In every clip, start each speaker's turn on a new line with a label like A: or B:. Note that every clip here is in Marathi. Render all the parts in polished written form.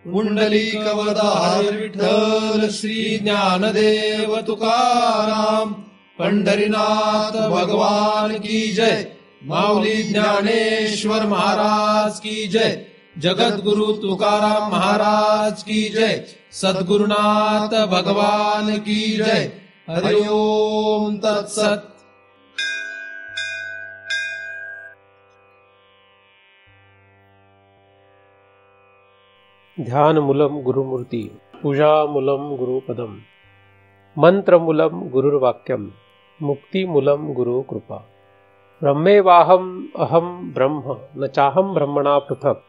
A: पुंडलिकवरदार विठ्ठल श्री ज्ञानदेव तुकाराम, पंढरीनाथ भगवान की जय, माऊली ज्ञानेश्वर महाराज की जय, जगद्गुरु तुकाराम महाराज की जय, सद्गुरुनाथ भगवान की जय। हरि ओम तत्सत।
B: ध्यानमूलम गुरुमूर्ती, पूजामूलम गुरुपदम, मंत्रमूलम गुरुर्वाक्यम, मुक्तिमूलम गुरुकृपा। ब्रह्मेवाहम अहम ब्रह्म न चाहम ब्रह्मणा पृथक,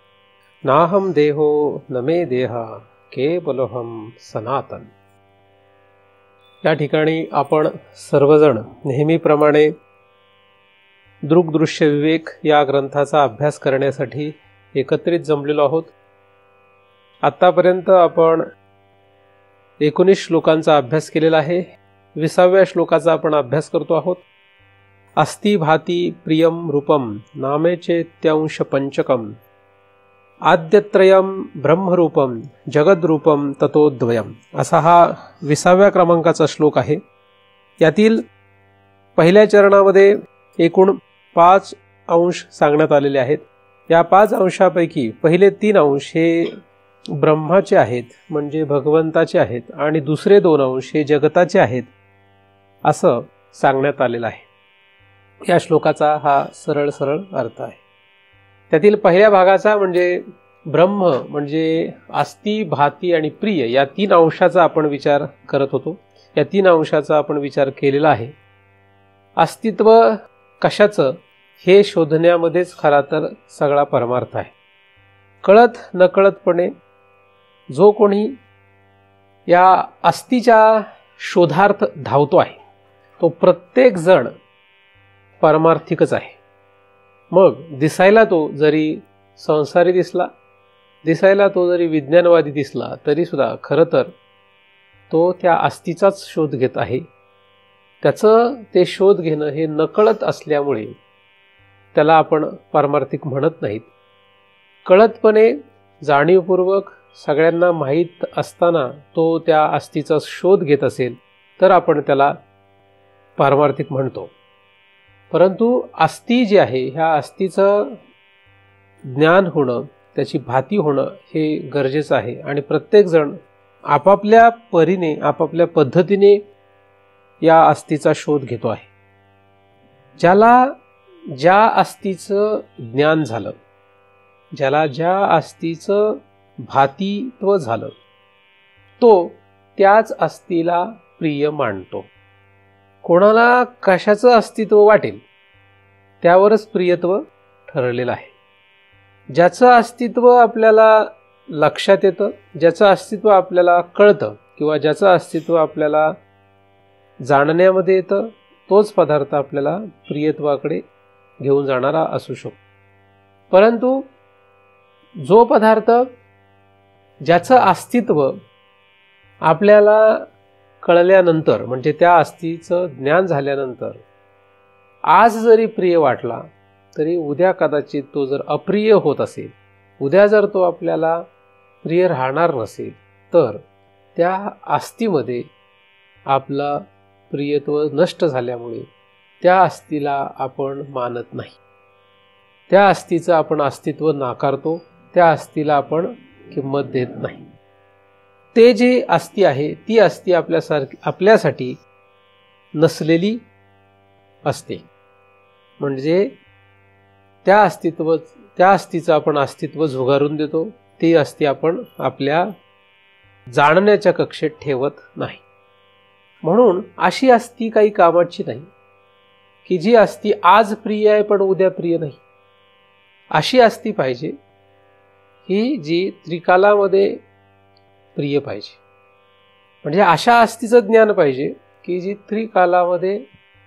B: नाहम देहो न मे देहा केवलोहम सनातन। या ठिकाणी आपण सर्वजण नेहमीप्रमाणे दृग्दृश्य विवेक या ग्रंथाचा अभ्यास करण्यासाठी एकत्रित जमलेलो आहोत। आतापर्यंत आपण 19 श्लोकांचा अभ्यास केलेला आहे। 20व्या श्लोकाचा आपण अभ्यास करतो आहोत। अस्ति भाती प्रियम रूपम नामेचेत्यांश पंचकम, आद्यत्रयम ब्रह्मरूपम जगद्रूपम ततोद्वयम, असा हा 20व्या क्रमांकाचा श्लोक आहे। यातील पहिल्या चरणामध्ये एकूण 5 अंश सांगण्यात आलेले आहेत। या 5 अंशापैकी पहिले 3 अंश हे ब्रह्माचे आहेत, म्हणजे भगवंताचे आहेत, आणि दुसरे 2 अंश हे जगताचे आहेत असं सांगण्यात आलेलं आहे। या श्लोकाचा हा सरळ सरळ अर्थ आहे। त्यातील पहिल्या भागाचा म्हणजे ब्रह्म म्हणजे अस्ति, भाती आणि प्रिय या 3 अंशाचा आपण विचार करत होतो। या 3 अंशाचा आपण विचार केलेला आहे। अस्तित्व कशाचं हे शोधण्यामध्येच खरा तर सगळा परमार्थ आहे। कळत नकळतपणे जो कोणी या अस्तिच्या शोधार्थ धावतो आहे तो प्रत्येक जण परमार्थिकच आहे। मग दिसायला तो जरी संसारी दिसला, दिसायला तो जरी विज्ञानवादी दिसला, तरी सुद्धा खरं तर तो त्या अस्तिचाच शोध घेत आहे। त्याचं ते शोध घेणं हे नकळत असल्यामुळे त्याला आपण पारमार्थिक म्हणत नाहीत। कळतपणे जाणीवपूर्वक सगळ्यांना माहीत असताना तो त्या अस्तिचा शोध घेत असेल तर आपण त्याला पारमार्थिक म्हणतो। परंतु अस्ति जे आहे ह्या अस्तिचं ज्ञान होणं, त्याची भाती होणं हे गरजेचं आहे। आणि प्रत्येक जण आपापल्या परीने आपापल्या पद्धतीने या अस्तिचा शोध घेतो आहे। ज्याला ज्या अस्तिचं ज्ञान झालं, ज्याला ज्या अस्तिचं भातीत्व झालं, तो त्याच अस्तिला प्रिय मानतो। कोणाला कशाचं अस्तित्व वाटेल त्यावरच प्रियत्व ठरलेलं आहे। ज्याचं अस्तित्व आपल्याला लक्षात येतं, ज्याचं अस्तित्व आपल्याला कळतं किंवा ज्याचं अस्तित्व आपल्याला जाणण्यामध्ये येतं, तोच पदार्थ आपल्याला प्रियत्वाकडे घेऊन जाणारा असू शकतो। परंतु जो पदार्थ ज्याचं अस्तित्व आपल्याला कळल्यानंतर, म्हणजे त्या अस्तिचं ज्ञान झाल्यानंतर आज जरी प्रिय वाटला तरी उद्या कदाचित तो जर अप्रिय होत असेल, उद्या जर तो आपल्याला प्रिय राहणार नसेल, तर त्या अस्तिमध्ये आपला प्रियत्व नष्ट झाल्यामुळे त्या अस्तिला आपण मानत नाही। त्या अस्तिचं आपण अस्तित्व नाकारतो, त्या अस्तिला आपण किंमत देत नाही। ते जे अस्ति आहे ती अस्ति आपल्यासाठी नसलेली असते, म्हणजे त्या अस्तिचं आपण अस्तित्व झुगारून देतो। ती अस्ति आपण आपल्या जाणण्याच्या कक्षेत ठेवत नाही। म्हणून अशी अस्ति काही कामाची नाही की जी अस्ति आज प्रिय आहे पण उद्या प्रिय नाही। अशी अस्ति पाहिजे ही जी त्रिकालामध्ये प्रिय पाहिजे, म्हणजे अशा अस्तिचं ज्ञान पाहिजे की जी त्रिकालामध्ये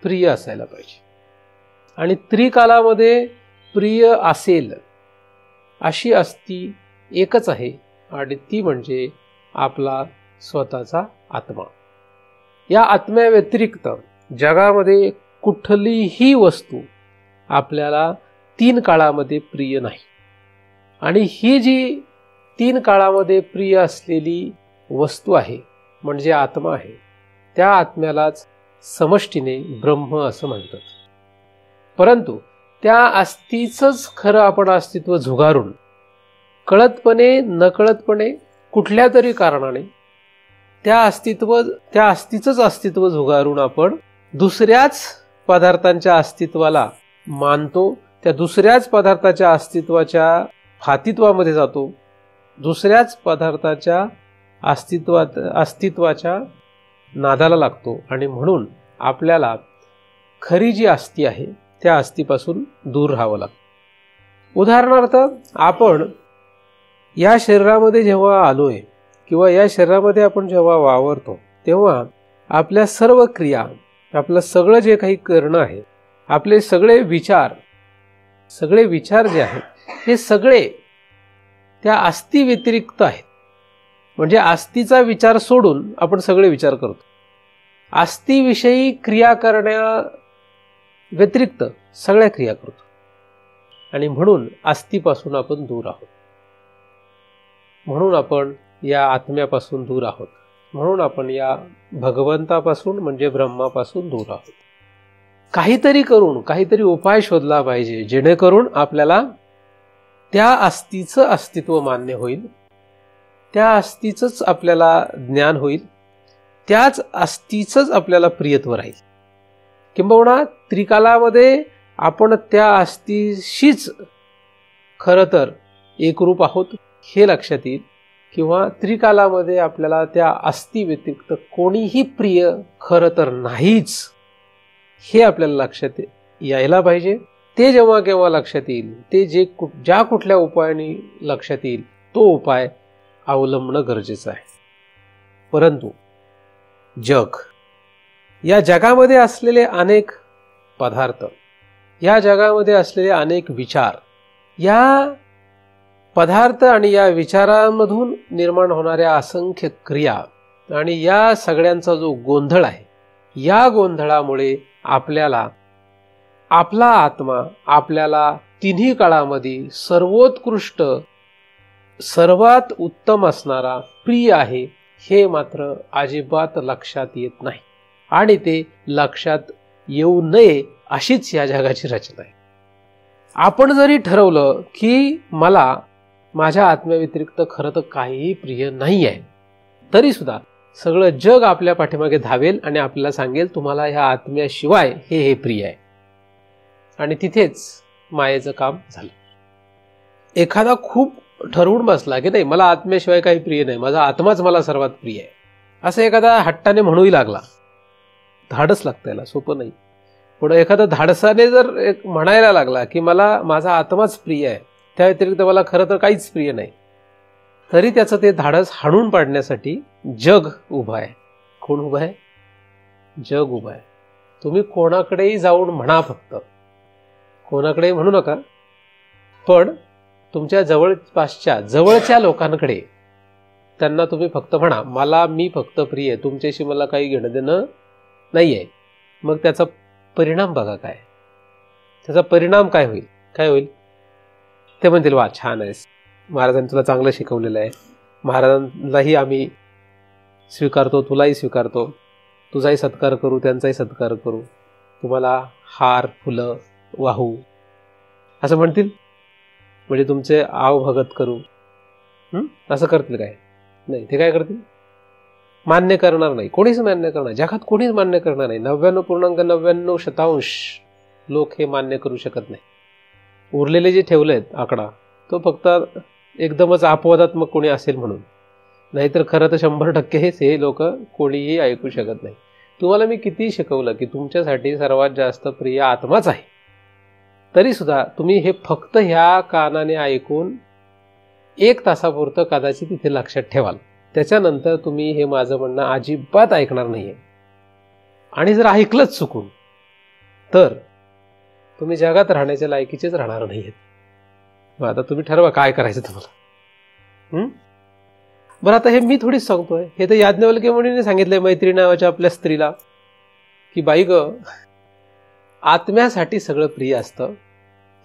B: प्रिय असायला पाहिजे। आणि त्रिकालामध्ये प्रिय असेल अशी अस्ति एकच आहे, आणि ती म्हणजे आपला स्वतःचा आत्मा। या आत्म्याव्यतिरिक्त जगामध्ये कुठलीही वस्तू आपल्याला 3 काळामध्ये प्रिय नाही। आणि ही जी तीन काळामध्ये प्रिय असलेली वस्तू आहे म्हणजे आत्मा आहे, त्या आत्म्यालाच समष्टीने ब्रह्म असं म्हणतात. परंतु त्या अस्थीचंच खरं आपण अस्तित्व झुगारून कळतपणे नकळतपणे कुठल्या तरी कारणाने त्या अस्थीचंच अस्तित्व झुगारून आपण दुसऱ्याच पदार्थांच्या अस्तित्वाला मानतो, त्या दुसऱ्याच पदार्थाच्या अस्तित्वाच्या फातित्वामध्ये जातो, दुसऱ्याच पदार्थाच्या अस्तित्वाच्या नादाला लागतो आणि म्हणून आपल्याला खरी जी अस्थी आहे त्या अस्थीपासून दूर राहावं लागतं. उदाहरणार्थ, आपण या शरीरामध्ये जेव्हा आलोय किंवा या शरीरामध्ये आपण जेव्हा वावरतो तेव्हा आपल्या सर्व क्रिया, आपलं सगळं जे काही करणं आहे, आपले सगळे विचार जे आहेत हे सगळे त्या अस्थी व्यतिरिक्त आहेत. म्हणजे अस्थीचा विचार सोडून आपण सगळे विचार करतो. अस्थीविषयी क्रिया करण्या व्यतिरिक्त सगळ्या क्रिया करतो आणि म्हणून अस्थीपासून आपण दूर आहोत, म्हणून आपण या आत्म्यापासून दूर आहोत, म्हणून आपण या भगवंतापासून म्हणजे ब्रह्मापासून दूर आहोत. काहीतरी करून काहीतरी उपाय शोधला पाहिजे जेणेकरून आपल्याला त्या अस्थीचं अस्तित्व मान्य होईल, त्या अस्थीचंच आपल्याला ज्ञान होईल, त्याच अस्थीचंच आपल्याला प्रियत्व राहील. किंबहुना त्रिकालामध्ये आपण त्या अस्थीशीच खरं तर एकरूप आहोत हे लक्षात येईल, किंवा त्रिकालामध्ये आपल्याला त्या अस्थी व्यतिरिक्त कोणीही प्रिय खरं तर नाहीच हे आपल्याला लक्षात यायला पाहिजे. ते जेव्हा केव्हा लक्षात येईल, ते ज्या कुठल्या उपायाने लक्षात येईल तो उपाय अवलंबणं गरजेचं आहे. परंतु या जगामध्ये असलेले अनेक पदार्थ, या जगामध्ये असलेले अनेक विचार, या पदार्थ आणि या विचारांमधून निर्माण होणाऱ्या असंख्य क्रिया आणि या सगळ्यांचा जो गोंधळ आहे, या गोंधळामुळे आपल्याला आपला आत्मा आपल्याला तिन्ही काळामध्ये सर्वोत्कृष्ट सर्वात उत्तम असणारा प्रिय आहे हे मात्र अजिबात लक्षात येत नाही आणि ते लक्षात येऊ नये अशीच या जगाची रचना आहे. आपण जरी ठरवलं की मला माझ्या आत्म्याव्यतिरिक्त खरं तर काहीही प्रिय नाही आहे, तरी सुद्धा सगळं जग आपल्या पाठीमागे धावेल आणि आपल्याला सांगेल तुम्हाला ह्या आत्म्याशिवाय हे प्रिय आहे, आणि तिथेच मायेचं काम झालं. एखादा खूप ठरवून बसला की नाही मला आत्म्याशिवाय काही प्रिय नाही, माझा आत्माच मला सर्वात प्रिय आहे, असं एखादा हट्टाने म्हणूही लागला, धाडस लागतं याला, सोपं नाही. पण एखादा धाडसाने जर म्हणायला लागला की मला माझा आत्माच प्रिय आहे, त्या व्यतिरिक्त मला खरं तर काहीच प्रिय नाही, तरी त्याचं ते धाडस हाणून पाडण्यासाठी जग उभा आहे. कोण उभा आहे? जग उभा आहे. तुम्ही कोणाकडेही जाऊन म्हणा, फक्त कोणाकडेही म्हणू नका, पण तुमच्या जवळच्या लोकांकडे त्यांना तुम्ही फक्त म्हणा मी फक्त प्रिय आहे, तुमच्याशी मला काही घेणं देणं नाही आहे. मग त्याचा परिणाम बघा काय, त्याचा परिणाम काय होईल? ते म्हणतील वा छान आहेस, महाराजांनी तुला चांगलं शिकवलेलं आहे, महाराजांनाही आम्ही स्वीकारतो, तुलाही स्वीकारतो, तुझाही सत्कार करू, त्यांचाही सत्कार करू, तुम्हाला हार फुलं वाहू असं म्हणतील. म्हणजे तुमचे आवभगत करू, असं करतील काय? नाही, ते काय करतील? मान्य करणार नाही, कोणीच मान्य करणार, जगात कोणीच मान्य करणार नाही. 99.99% लोक हे मान्य करू शकत नाही. उरलेले जे ठेवलेत आकडा, तो फक्त एकदमच अपवादात्मक कोणी असेल म्हणून, नाहीतर खरं तर 100% हे लोक कोणीही ऐकू शकत नाही. तुम्हाला मी किती शिकवलं की तुमच्यासाठी सर्वात जास्त प्रिय आत्माच आहे, तरी सुद्धा तुम्ही हे फक्त ह्या कानाने ऐकून 1 तासापुरतं कदाचित इथे लक्षात ठेवाल. त्याच्यानंतर तुम्ही हे माझं म्हणणं अजिबात ऐकणार नाहीये, आणि जर ऐकलंच चुकून तर तुम्ही जगात राहण्याच्या लायकीचेच राहणार नाहीयेत. मग आता तुम्ही ठरवा काय करायचं तुम्हाला. बरं, आता हे मी थोडीच सांगतोय, हे तर याज्ञवल्क्य मुनीने सांगितलंय मैत्री नावाच्या आपल्या स्त्रीला की बाई ग, आत्म्यासाठी सगळं प्रिय असतं,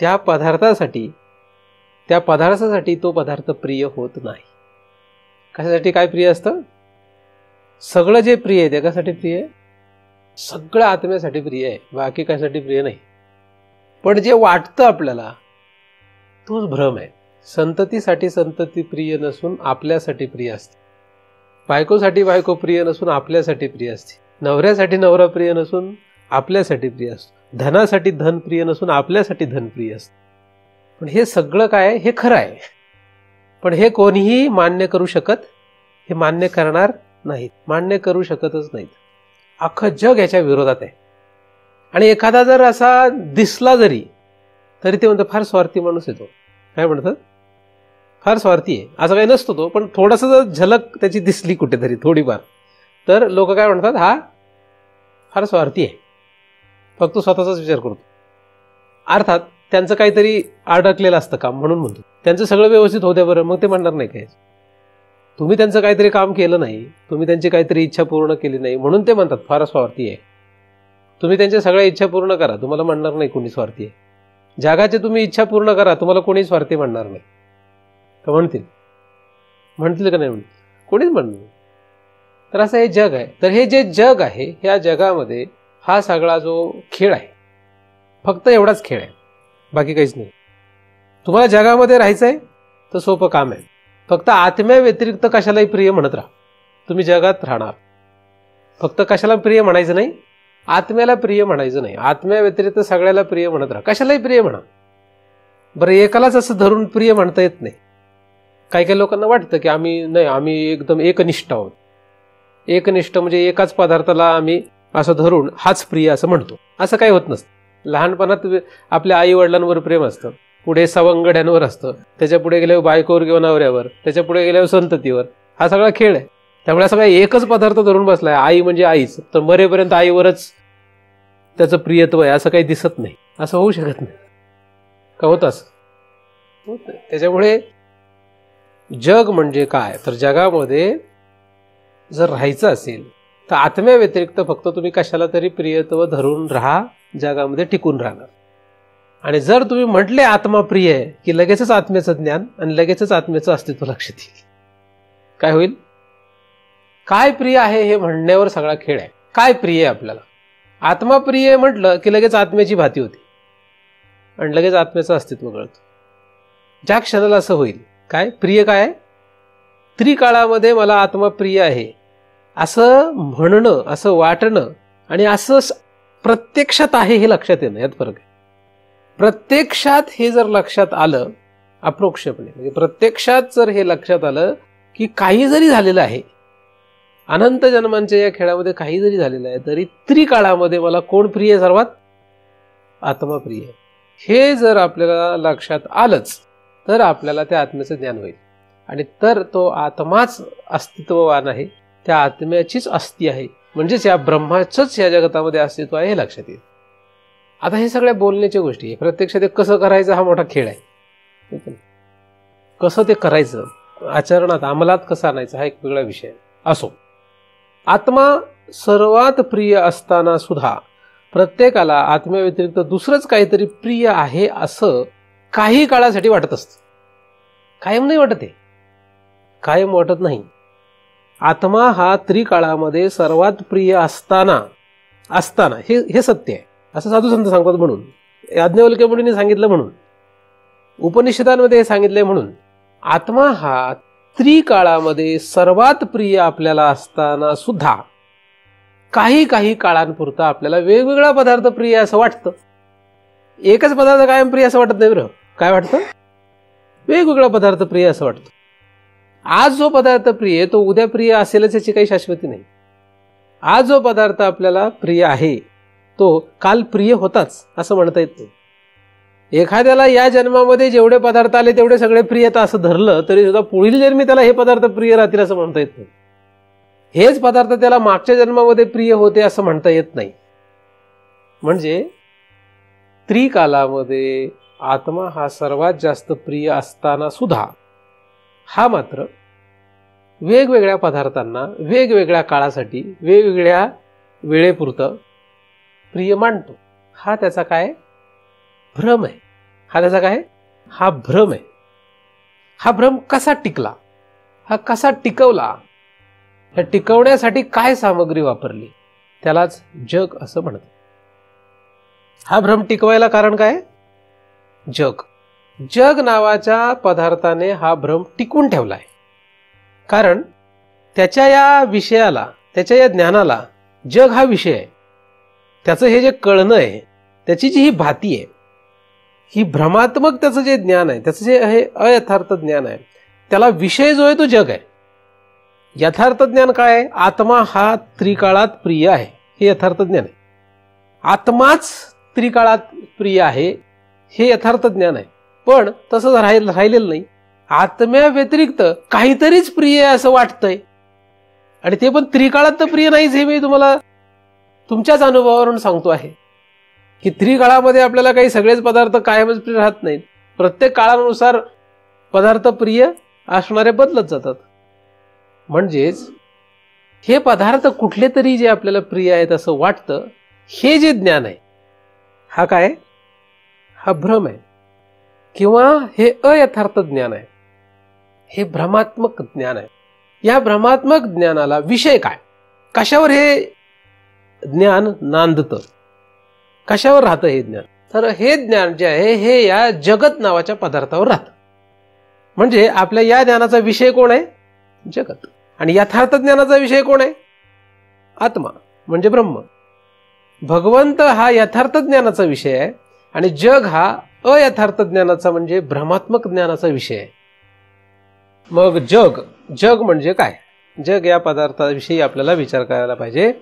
B: त्या त्या पदार्थासाठी तो पदार्थ प्रिय होत नाही. कशासाठी काय प्रिय असतं? सगळं जे प्रिय आहे ते कशासाठी प्रिय आहे? सगळं आत्म्यासाठी प्रिय आहे, बाकी कशासाठी प्रिय नाही. पण जे वाटतं आपल्याला तोच भ्रम आहे. संततीसाठी संतती प्रिय नसून आपल्यासाठी प्रिय असते. बायकोसाठी बायको प्रिय नसून आपल्यासाठी प्रिय असते. नवऱ्यासाठी नवरा प्रिय नसून आपल्यासाठी प्रिय असतो. धनासाठी धन प्रिय नसून आपल्यासाठी धन प्रिय असतं. पण हे सगळं काय हे खरं आहे, पण हे कोणीही मान्य करू शकत, हे मान्य करणार नाहीत, मान्य करू शकतच नाहीत. अख्खं जग याच्या विरोधात आहे. आणि एखादा जर असा दिसला जरी तरी ते म्हणतात फार स्वार्थी माणूस येतो. काय म्हणतात? फार स्वार्थी आहे. असं काही नसतो तो, पण थोडंसं जर झलक त्याची दिसली कुठेतरी थोडीफार तर लोक काय म्हणतात, हा फार स्वार्थी आहे, फक्त स्वतःचाच विचार करतो. अर्थात त्यांचं काहीतरी अडकलेलं असतं काम म्हणून म्हणतो. त्यांचं सगळं व्यवस्थित होत्या बरं, मग ते म्हणणार नाही काय. तुम्ही त्यांचं काहीतरी काम केलं नाही, तुम्ही त्यांची काहीतरी इच्छा पूर्ण केली नाही म्हणून ते म्हणतात फार स्वार्थी आहे. तुम्ही त्यांच्या सगळ्या इच्छा पूर्ण करा, तुम्हाला म्हणणार नाही कोणी स्वार्थी आहे. जगाचे तुम्ही इच्छा पूर्ण करा, तुम्हाला कोणी स्वार्थी म्हणणार नाही. का म्हणतील? म्हणतील का नाही? म्हणतील, कोणीच म्हणणार नाही. तर असं हे जग आहे. तर हे जे जग आहे, ह्या जगामध्ये हा सगळा जो खेळ आहे फक्त एवढाच खेळ आहे, बाकी काहीच नाही. तुम्हाला जगामध्ये राहायचं आहे तर सोपं काम आहे. फक्त आत्म्या व्यतिरिक्त कशालाही प्रिय म्हणत राहा, तुम्ही जगात राहणार. फक्त कशाला प्रिय म्हणायचं नाही, आत्म्याला प्रिय म्हणायचं नाही. आत्म्या व्यतिरिक्त सगळ्याला प्रिय म्हणत राहा, कशालाही प्रिय म्हणा. बरं, एकालाच असं धरून प्रिय म्हणता येत नाही. काही काही लोकांना वाटतं की आम्ही एकदम एकनिष्ठ आहोत. एकनिष्ठ म्हणजे एकाच पदार्थाला आम्ही असं धरून हाच प्रिय असं म्हणतो. असं काही होत नसतं. लहानपणात आपल्या आई वडिलांवर प्रेम असतं, पुढे सवंगड्यांवर असतं, त्याच्या पुढे गेल्यावर बायकोवर किंवा नवऱ्यावर, त्याच्या पुढे गेल्यावर संततीवर. हा सगळा खेळ आहे. त्यामुळे सगळा एकच पदार्थ धरून बसलाय. आई म्हणजे आईच, तर मरेपर्यंत आईवरच त्याचं प्रियत्व आहे असं काही दिसत नाही. असं होऊ शकत नाही. का होतं असं? होत नाही. त्याच्यामुळे जग म्हणजे काय, तर जगामध्ये जर राहायचं असेल तर आत्म्या व्यतिरिक्त फक्त तुम्ही कशाला तरी प्रियत्व धरून राहा, जगामध्ये टिकून राहणार. आणि जर तुम्ही म्हटले आत्मा प्रिय आहे की लगेचच आत्म्याचं ज्ञान आणि लगेचच आत्म्याचं अस्तित्व लक्षात येईल. काय होईल? काय प्रिय आहे हे म्हणण्यावर सगळा खेळ आहे. काय प्रिय आहे आपल्याला? आत्मा प्रिय आहे म्हटलं की लगेच आत्म्याची भाती होती आणि लगेच आत्म्याचं अस्तित्व कळतं. ज्या क्षणाला असं होईल, काय प्रिय काय आहे, त्रिकाळामध्ये मला आत्मा प्रिय आहे असं म्हणणं, असं वाटणं आणि असं प्रत्यक्षात आहे हे लक्षात येणं, यात फरक आहे. प्रत्यक्षात हे जर लक्षात आलं अप्रोक्षपणे, म्हणजे प्रत्यक्षात जर हे लक्षात आलं की काही जरी झालेलं आहे, अनंत जन्मांच्या या खेळामध्ये काही जरी झालेलं आहे, तरी त्रिकाळामध्ये मला कोण प्रिय? सर्वात आत्मा प्रिय. हे जर आपल्याला लक्षात आलंच तर आपल्याला त्या आत्म्याचं ज्ञान होईल. आणि तर तो आत्माच अस्तित्ववान आहे, त्या आत्म्याचीच अस्ती आहे, म्हणजेच या ब्रह्माचंच या जगतामध्ये अस्तित्व आहे हे लक्षात येईल. आता हे सगळ्या बोलण्याच्या गोष्टी आहे. प्रत्यक्षात ते कसं करायचं हा मोठा खेळ आहे. कसं ते करायचं, आचरणात अंमलात कसं आणायचं हा एक वेगळा विषय आहे. असो, आत्मा सर्वात प्रिय असताना सुद्धा प्रत्येकाला आत्म्या व्यतिरिक्त दुसरंच काहीतरी प्रिय आहे असं काही काळासाठी वाटत असतं. कायम नाही वाटत. आहे कायम वाटत नाही. आत्मा हा त्रिकाळामध्ये सर्वात प्रिय असताना हे सत्य आहे असं साधू संत सांगतात. म्हणून याज्ञवल्क्य मुनींनी सांगितलं, म्हणून उपनिषदांमध्ये हे सांगितलंय. म्हणून आत्मा हा त्रिकाळामध्ये सर्वात प्रिय आपल्याला असताना सुद्धा काही काही काळांपुरता आपल्याला वेगवेगळा पदार्थ प्रिय असं वाटतं. एकच पदार्थ कायम प्रिय असं वाटत नाही बरं. काय वाटतं? वेगवेगळा पदार्थ प्रिय असं वाटतं. आज जो पदार्थ प्रिय तो उद्या प्रिय असेलच याची काही शाश्वती नाही. आज जो पदार्थ आपल्याला प्रिय आहे तो काल प्रिय होताच असं म्हणता येत नाही. एखाद्याला या जन्मामध्ये जेवढे पदार्थ आले तेवढे सगळे प्रियता असं धरलं तरी सुद्धा पुढील जन्मी त्याला हे पदार्थ प्रिय राहतील असं म्हणता येत नाही. हेच पदार्थ त्याला मागच्या जन्मामध्ये प्रिय होते असं म्हणता येत नाही. म्हणजे त्रिकालामध्ये आत्मा हा सर्वात जास्त प्रिय असताना सुद्धा हा मात्र वेगवेगळ्या पदार्थांना वेगवेगळ्या काळासाठी वेगवेगळ्या वेळेपुरतं प्रिय मानतो. हा त्याचा काय भ्रम आहे. हा त्याचा काय हा भ्रम आहे. हा भ्रम कसा टिकला, हा कसा टिकवला, या टिकवण्यासाठी काय सामग्री वापरली, त्यालाच जग असं म्हणतात. हा भ्रम टिकवायला कारण काय? जग. जग नावाच्या पदार्थाने हा भ्रम टिकवून ठेवलाय. कारण त्याच्या या विषयाला, त्याच्या या ज्ञानाला जग हा विषय आहे. त्याचं हे जे कळणं आहे, त्याची जी ही भाती आहे, ही भ्रमात्मक त्याचं जे ज्ञान आहे, त्याचं जे हे अयथार्थ ज्ञान आहे, त्याला विषय जो आहे तो जग आहे. यथार्थ ज्ञान काय आहे? आत्मा हा त्रिकाळात प्रिय आहे, हे यथार्थ ज्ञान आहे. आत्माच त्रिकाळात प्रिय आहे, हे यथार्थ ज्ञान आहे. पण तसं राहिलेलं नाही. आत्म्या व्यतिरिक्त काहीतरीच प्रिय आहे असं वाटतंय, आणि ते पण त्रिकाळात तर प्रिय नाहीच. हे मी तुम्हाला तुमच्याच अनुभवावरून सांगतो आहे की त्रिकाळामध्ये आपल्याला काही सगळेच पदार्थ कायमच प्रिय राहत नाहीत. प्रत्येक काळानुसार पदार्थ प्रिय असणारे बदलत जातात. म्हणजेच हे पदार्थ कुठले तरी जे आपल्याला प्रिय आहेत असं वाटतं, हे जे ज्ञान आहे, हा काय? हा भ्रम आहे, किंवा हे अयथार्थ ज्ञान आहे, हे भ्रमात्मक ज्ञान आहे. या भ्रमात्मक ज्ञानाला विषय काय? कशावर हे ज्ञान नांदतं, कशावर राहतं हे ज्ञान? तर हे ज्ञान जे आहे हे या जगत नावाच्या पदार्थावर राहतं. म्हणजे आपल्या या ज्ञानाचा विषय कोण आहे? जगत. आणि यथार्थ ज्ञानाचा विषय कोण आहे? आत्मा म्हणजे ब्रह्म. भगवंत हा यथार्थ ज्ञानाचा विषय आहे, आणि जग हा अयथार्थ ज्ञानाचा म्हणजे भ्रमात्मक ज्ञानाचा विषय आहे. मग जग म्हणजे काय? जग या पदार्थाविषयी आपल्याला विचार करायला पाहिजे.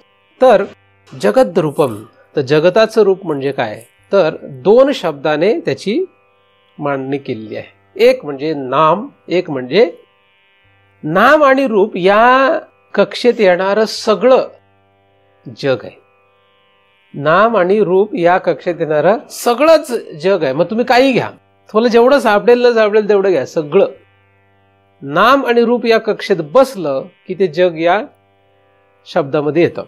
B: तर जगत रूपम, तर जगताचं रूप म्हणजे काय? तर दोन शब्दाने त्याची मांडणी केलेली आहे. एक म्हणजे नाम, एक म्हणजे नाम आणि रूप या कक्षेत येणारं सगळं जग आहे. नाम आणि रूप या कक्षेत येणारं सगळंच जग आहे. मग तुम्ही काही घ्या, तुम्हाला जेवढं सापडेल ना सापडेल तेवढं घ्या, सगळं. नाम आणि रूप या कक्षेत बसलं की ते जग या शब्दामध्ये येतं.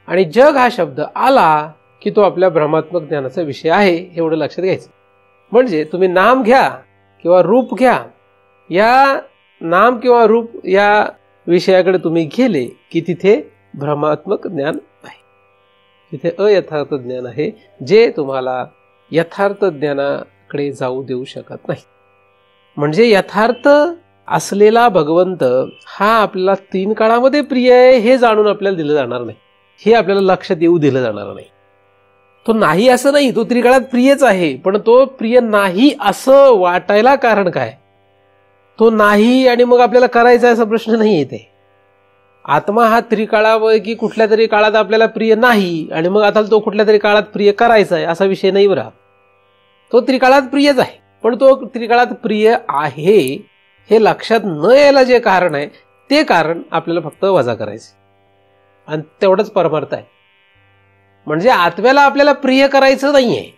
B: आणि जग हा शब्द आला की तो आपल्या भ्रमात्मक ज्ञानाचा विषय आहे, एवढं लक्षात घ्यायचं. म्हणजे तुम्ही नाम घ्या किंवा रूप घ्या, या नाम किंवा रूप या विषयाकडे तुम्ही गेले की तिथे भ्रमात्मक ज्ञान आहे, तिथे अयथार्थ ज्ञान आहे, जे तुम्हाला यथार्थ ज्ञानाकडे जाऊ देऊ शकत नाही. म्हणजे यथार्थ असलेला भगवंत हा आपल्याला तीन काळामध्ये प्रिय आहे हे जाणून आपल्याला दिलं जाणार नाही, हे आपल्याला लक्षात येऊ दिलं जाणार नाही. तो नाही असं नाही, तो त्रिकाळात प्रियच आहे, पण तो प्रिय नाही असं वाटायला कारण काय? तो नाही आणि मग आपल्याला करायचा असा प्रश्न नाही येते. आत्मा हा त्रिकाळापैकी कुठल्या तरी काळात आपल्याला प्रिय नाही आणि मग आता तो कुठल्या तरी काळात प्रिय करायचा आहे असा विषय नाही बरा. तो त्रिकाळात प्रियच आहे, पण तो त्रिकाळात प्रिय आहे हे लक्षात न यायला जे कारण आहे ते कारण आपल्याला फक्त वजा करायचे, आणि तेवढंच परमार्थ आहे. म्हणजे आत्म्याला आपल्याला प्रिय करायचं नाहीये,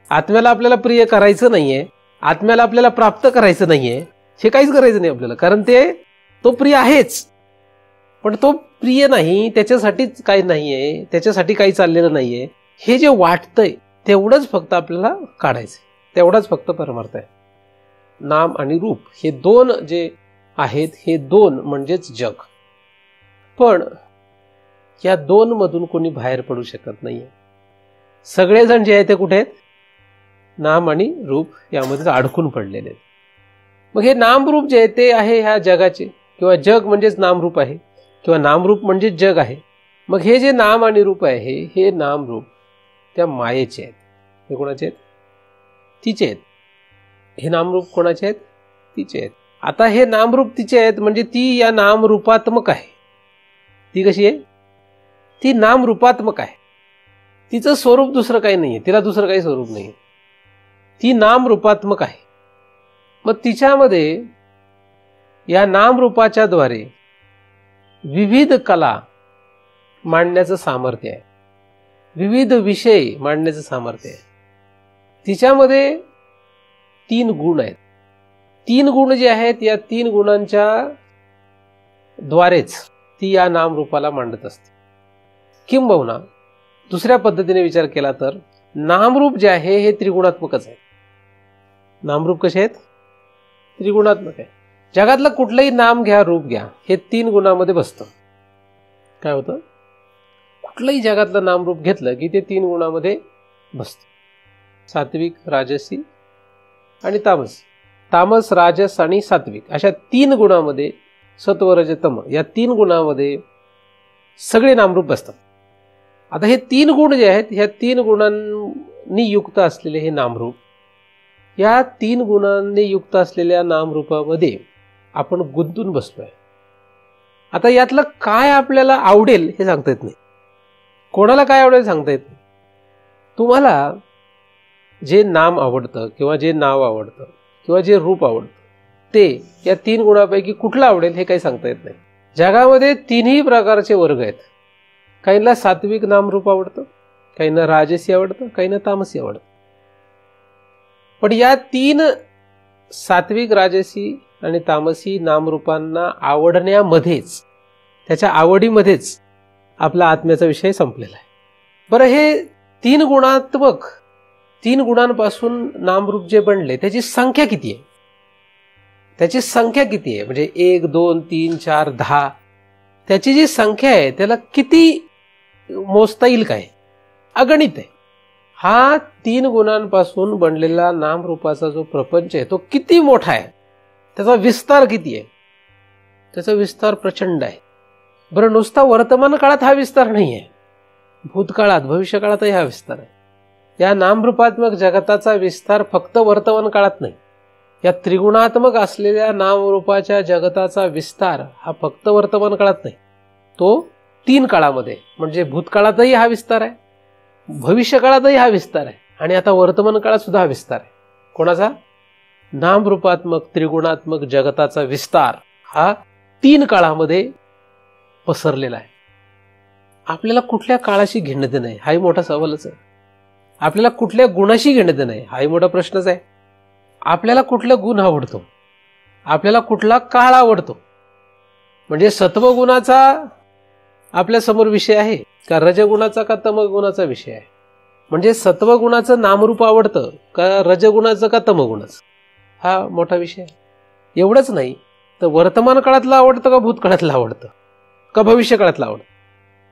B: आत्म्याला आपल्याला प्रिय करायचं नाहीये, आत्म्याला आपल्याला प्राप्त करायचं नाहीये, हे काहीच करायचं नाही आपल्याला. कारण तो प्रिय आहेच, पण तो प्रिय नाही, त्याच्यासाठीच काही नाहीये, त्याच्यासाठी काही चाललेलं नाहीये, हे जे वाटतंय तेवढंच फक्त आपल्याला काढायचं, तेवढाच फक्त परमार्थ आहे. नाम आणि रूप हे दोन जे आहेत, हे दोन म्हणजेच जग. पण या दोन मधून कोणी बाहेर पडू शकत नाहीये. सगळेजण जे आहे ते कुठे आहेत? नाम आणि रूप यामध्ये अडकून पडलेले आहेत. मग हे नामरूप जे आहे ते आहे ह्या जगाचे, किंवा जग म्हणजेच नामरूप आहे, किंवा नामरूप म्हणजेच जग आहे. मग हे जे नाम आणि रूप आहे हे नामरूप त्या मायेचे आहेत. हे कोणाचे आहेत? तिचे आहेत. हे नामरूप कोणाचे आहेत? तिचे आहेत. आता हे नामरूप तिचे आहेत म्हणजे ती या नामरूपात्मक आहे. ती कशी आहे? ती नामरूपात्मक आहे. तिचं स्वरूप दुसरं काही नाहीये, तिला दुसरं काही स्वरूप नाहीये, ती नामरूपात्मक आहे. मग तिच्यामध्ये या नामरूपाच्या द्वारे विविध कला मांडण्याचं सामर्थ्य आहे, विविध विषय मांडण्याचं सामर्थ्य आहे. तिच्यामध्ये तीन गुण आहेत. तीन गुण जे आहेत या तीन गुणांच्या द्वारेच ती या नामरूपाला मांडत असते. किंबहुना दुसऱ्या पद्धतीने विचार केला तर नामरूप जे आहे हे त्रिगुणात्मकच आहे. नामरूप कसे आहेत? त्रिगुणात्मक आहे. जगातलं कुठलंही नाम घ्या, रूप घ्या, हे 3 गुणामध्ये बसतं. काय होतं? कुठलंही जगातलं नाम रूप घेतलं की ते 3 गुणामध्ये बसतं. सात्विक, राजसी आणि तामसी. तामस, राजस आणि सात्विक अशा 3 गुणामध्ये, सत्व, रज, तम या 3 गुणामध्ये सगळे नामरूप बसतात. आता हे 3 गुण जे आहेत, ह्या 3 गुणांनी युक्त असलेले हे नामरूप, या 3 गुणांनी युक्त असलेल्या नामरूपामध्ये आपण गुंतून बसलोय. आता यातलं काय आपल्याला आवडेल हे सांगता येत नाही. कोणाला काय आवडेल सांगता येत नाही. तुम्हाला जे नाम आवडतं किंवा जे नाव आवडतं किंवा जे रूप आवडतं ते या 3 गुणापैकी कुठलं आवडेल हे काही सांगता येत नाही. जगामध्ये 3ही प्रकारचे वर्ग आहेत. काहींना सात्विक नामरूप आवडतं, काहींना राजसी आवडतं, काहींना तामसी आवडतं. पण या 3 सात्विक, राजसी आणि तामसी नामरूपांना आवडण्यामध्येच, त्याच्या आवडीमध्येच आपला आत्म्याचा विषय संपलेला आहे. बरं, हे 3 गुणात्मक, 3 गुणांपासून नामरूप जे बनले त्याची संख्या किती आहे? त्याची संख्या किती आहे? म्हणजे 1, 2, 3, 4, 10 त्याची जी संख्या आहे त्याला किती मोजता येईल काय? अगणित आहे. हा 3 गुणांपासून बनलेला नामरूपाचा जो प्रपंच आहे तो किती मोठा आहे, त्याचा विस्तार किती आहे? त्याचा विस्तार प्रचंड आहे. बरं, नुसता वर्तमान काळात हा विस्तार नाही आहे, भूतकाळात, भविष्यकाळातही हा विस्तार आहे. या नामरूपात्मक जगताचा विस्तार फक्त वर्तमान काळात नाही, या त्रिगुणात्मक असलेल्या नामरूपाच्या जगताचा विस्तार हा फक्त वर्तमान काळात नाही, तो 3 काळामध्ये, म्हणजे भूतकाळातही हा विस्तार आहे, भविष्यकाळातही हा विस्तार आहे आणि आता वर्तमान काळात सुद्धा हा विस्तार आहे. कोणाचा? नामरूपात्मक त्रिगुणात्मक जगताचा विस्तार हा 3 काळामध्ये पसरलेला आहे. आपल्याला कुठल्या काळाशी घेणं देणं आहे हाही मोठा सवालच आहे. आपल्याला कुठल्या गुणाशी घेणं देणं आहे हाही मोठा प्रश्नच आहे. आपल्याला कुठला गुण आवडतो, आपल्याला कुठला काळ आवडतो, म्हणजे सत्वगुणाचा आपल्या समोर विषय आहे का रजगुणाचा का तमगुणाचा विषय आहे? म्हणजे सत्वगुणाचं नामरूप आवडतं का रजगुणाचं का तमगुणाचं, हा मोठा विषय आहे. एवढंच नाही तर वर्तमान काळातलं आवडतं का भूतकाळातलं आवडतं का भविष्य काळातलं आवडतं?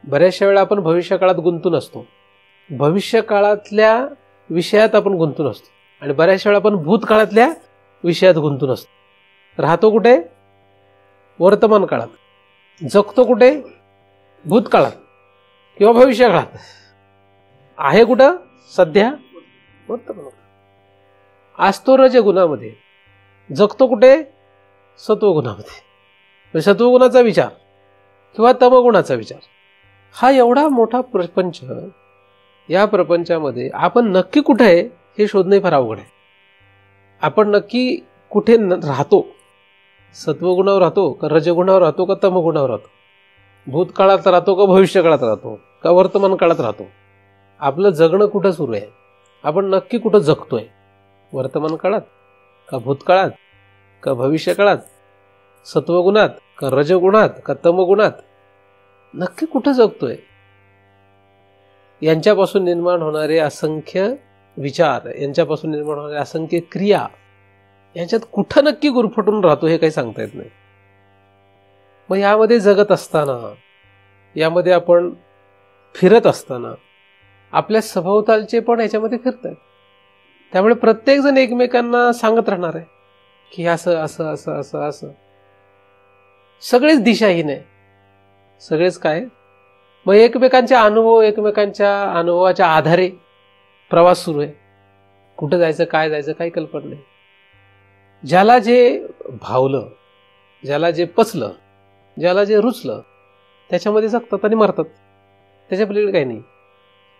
B: बऱ्याचशा वेळा आपण भविष्य काळात गुंतून असतो, भविष्य काळातल्या विषयात आपण गुंतून असतो आणि बऱ्याचशा वेळा आपण भूतकाळातल्या विषयात गुंतून असतो. राहतो कुठे? वर्तमान काळात. जगतो कुठे? भूतकाळात किंवा भविष्य काळात. आहे कुठं सध्या? वर्तमान. असतो रजगुणामध्ये, जगतो कुठे? सत्वगुणामध्ये. सत्वगुणाचा विचार किंवा तमगुणाचा विचार, हा एवढा मोठा प्रपंच, या प्रपंचामध्ये आपण नक्की कुठे आहे हे शोधणे फार अवघड आहे. आपण नक्की कुठे राहतो? सत्वगुणावर राहतो का रजगुणावर राहतो का तमगुणावर राहतो? भूतकाळात राहतो का भविष्य काळात राहतो का वर्तमान काळात राहतो? आपलं जगणं कुठं सुरू आहे? आपण नक्की कुठं जगतोय? वर्तमान काळात का भूतकाळात का भविष्य काळात? सत्वगुणात का रजगुणात का तमगुणात? नक्की कुठं जगतोय? यांच्यापासून निर्माण होणारे असंख्य विचार, यांच्यापासून निर्माण होणारे असंख्य क्रिया, यांच्यात कुठं नक्की गुरफटून राहतो हे काही सांगता येत नाही. मग यामध्ये जगत असताना, यामध्ये आपण फिरत असताना आपल्या सभोवतालचे पण याच्यामध्ये फिरत आहेत. त्यामुळे प्रत्येक जण एकमेकांना सांगत राहणार आहे की असं असं असं असं असं. सगळेच दिशाहीन आहे, सगळेच काय. मग एकमेकांच्या अनुभवाच्या आधारे प्रवास सुरू आहे. कुठं जायचं, काय जायचं, काही कल्पना नाही. ज्याला जे भावलं, ज्याला जे पचलं, ज्याला जे रुचलं त्याच्यामध्ये जगतात आणि मरतात. त्याच्या पलीकडे काही नाही.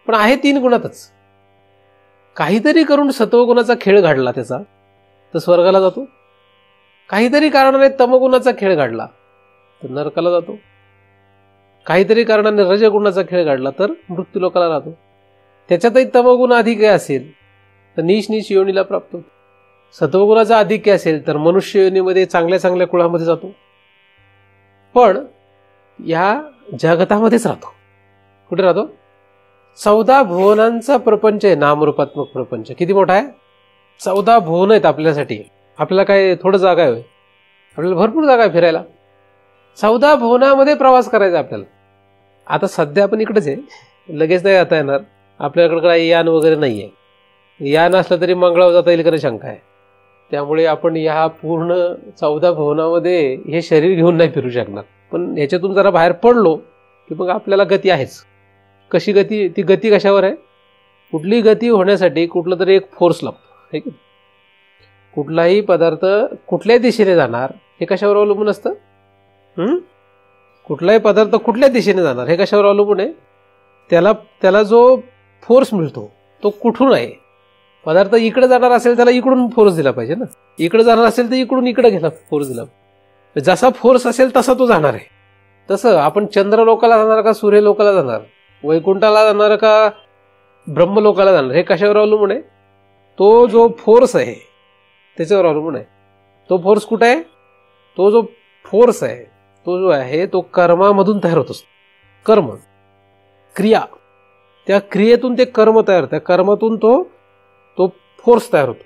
B: पण आहे 3 गुणातच. काहीतरी करून सत्वगुणाचा खेळ घडला त्याचा तर स्वर्गाला जातो, काहीतरी कारणाने तमगुणाचा खेळ घडला तर नरकाला जातो, काहीतरी कारणाने रजगुणाचा खेळ घडला तर मृत्यू लोकाला राहतो. त्याच्यातही तमगुण अधिक असेल तर नीच नीच योनीला प्राप्त होतो. सत्वगुणाचा अधिक्य असेल तर मनुष्य योनीमध्ये चांगल्या चांगल्या कुळामध्ये जातो. पण या जगतामध्येच राहतो. कुठे राहतो? 14 भुवनांचा प्रपंच आहे, नामरूपात्मक प्रपंच. किती मोठा आहे? 14 भुवन आहेत आपल्यासाठी. आपल्याला काय थोडं जागा आहे? आपल्याला भरपूर जागा आहे फिरायला. 14 भुवनामध्ये प्रवास करायचा आपल्याला. आता सध्या आपण इकडेच आहे, लगेच नाही जाता येणार. आपल्याकडे काही यान वगैरे नाही आहे. यान असलं तरी मंगळावर जाता येईल का शंका आहे. त्यामुळे आपण ह्या पूर्ण 14 भुवनामध्ये हे शरीर घेऊन नाही फिरू शकणार. पण ह्याच्यातून जरा बाहेर पडलो की मग आपल्याला गती आहेच. कशी गती? ती गती कशावर आहे? कुठली गती होण्यासाठी कुठलं तरी एक फोर्स लागतो, ठीक आहे. कुठलाही पदार्थ कुठल्या दिशेने जाणार हे कशावर अवलंबून असतं? कुठलाही पदार्थ कुठल्या दिशेने जाणार हे कशावर अवलंबून आहे? त्याला जो फोर्स मिळतो तो कुठून आहे. पदार्थ इकडे जाणार असेल त्याला इकडून फोर्स दिला पाहिजे ना. इकडे जाणार असेल तर इकडून इकडे गेला फोर्स दिला. जसा फोर्स असेल तसा तो जाणार आहे. तसं आपण चंद्रलोकाला जाणार का सूर्यलोकाला जाणार, वैकुंठाला जाणार का ब्रह्मलोकाला जाणार हे कशावर अवलंबून आहे? तो जो फोर्स आहे त्याच्यावर अवलंबून आहे. तो फोर्स कुठे आहे? तो जो फोर्स आहे तो जो आहे तो कर्मामधून तयार होत असतो. कर्म, क्रिया, त्या क्रियेतून ते कर्म तयार होतं. त्या कर्मातून तो फोर्स तयार होतो.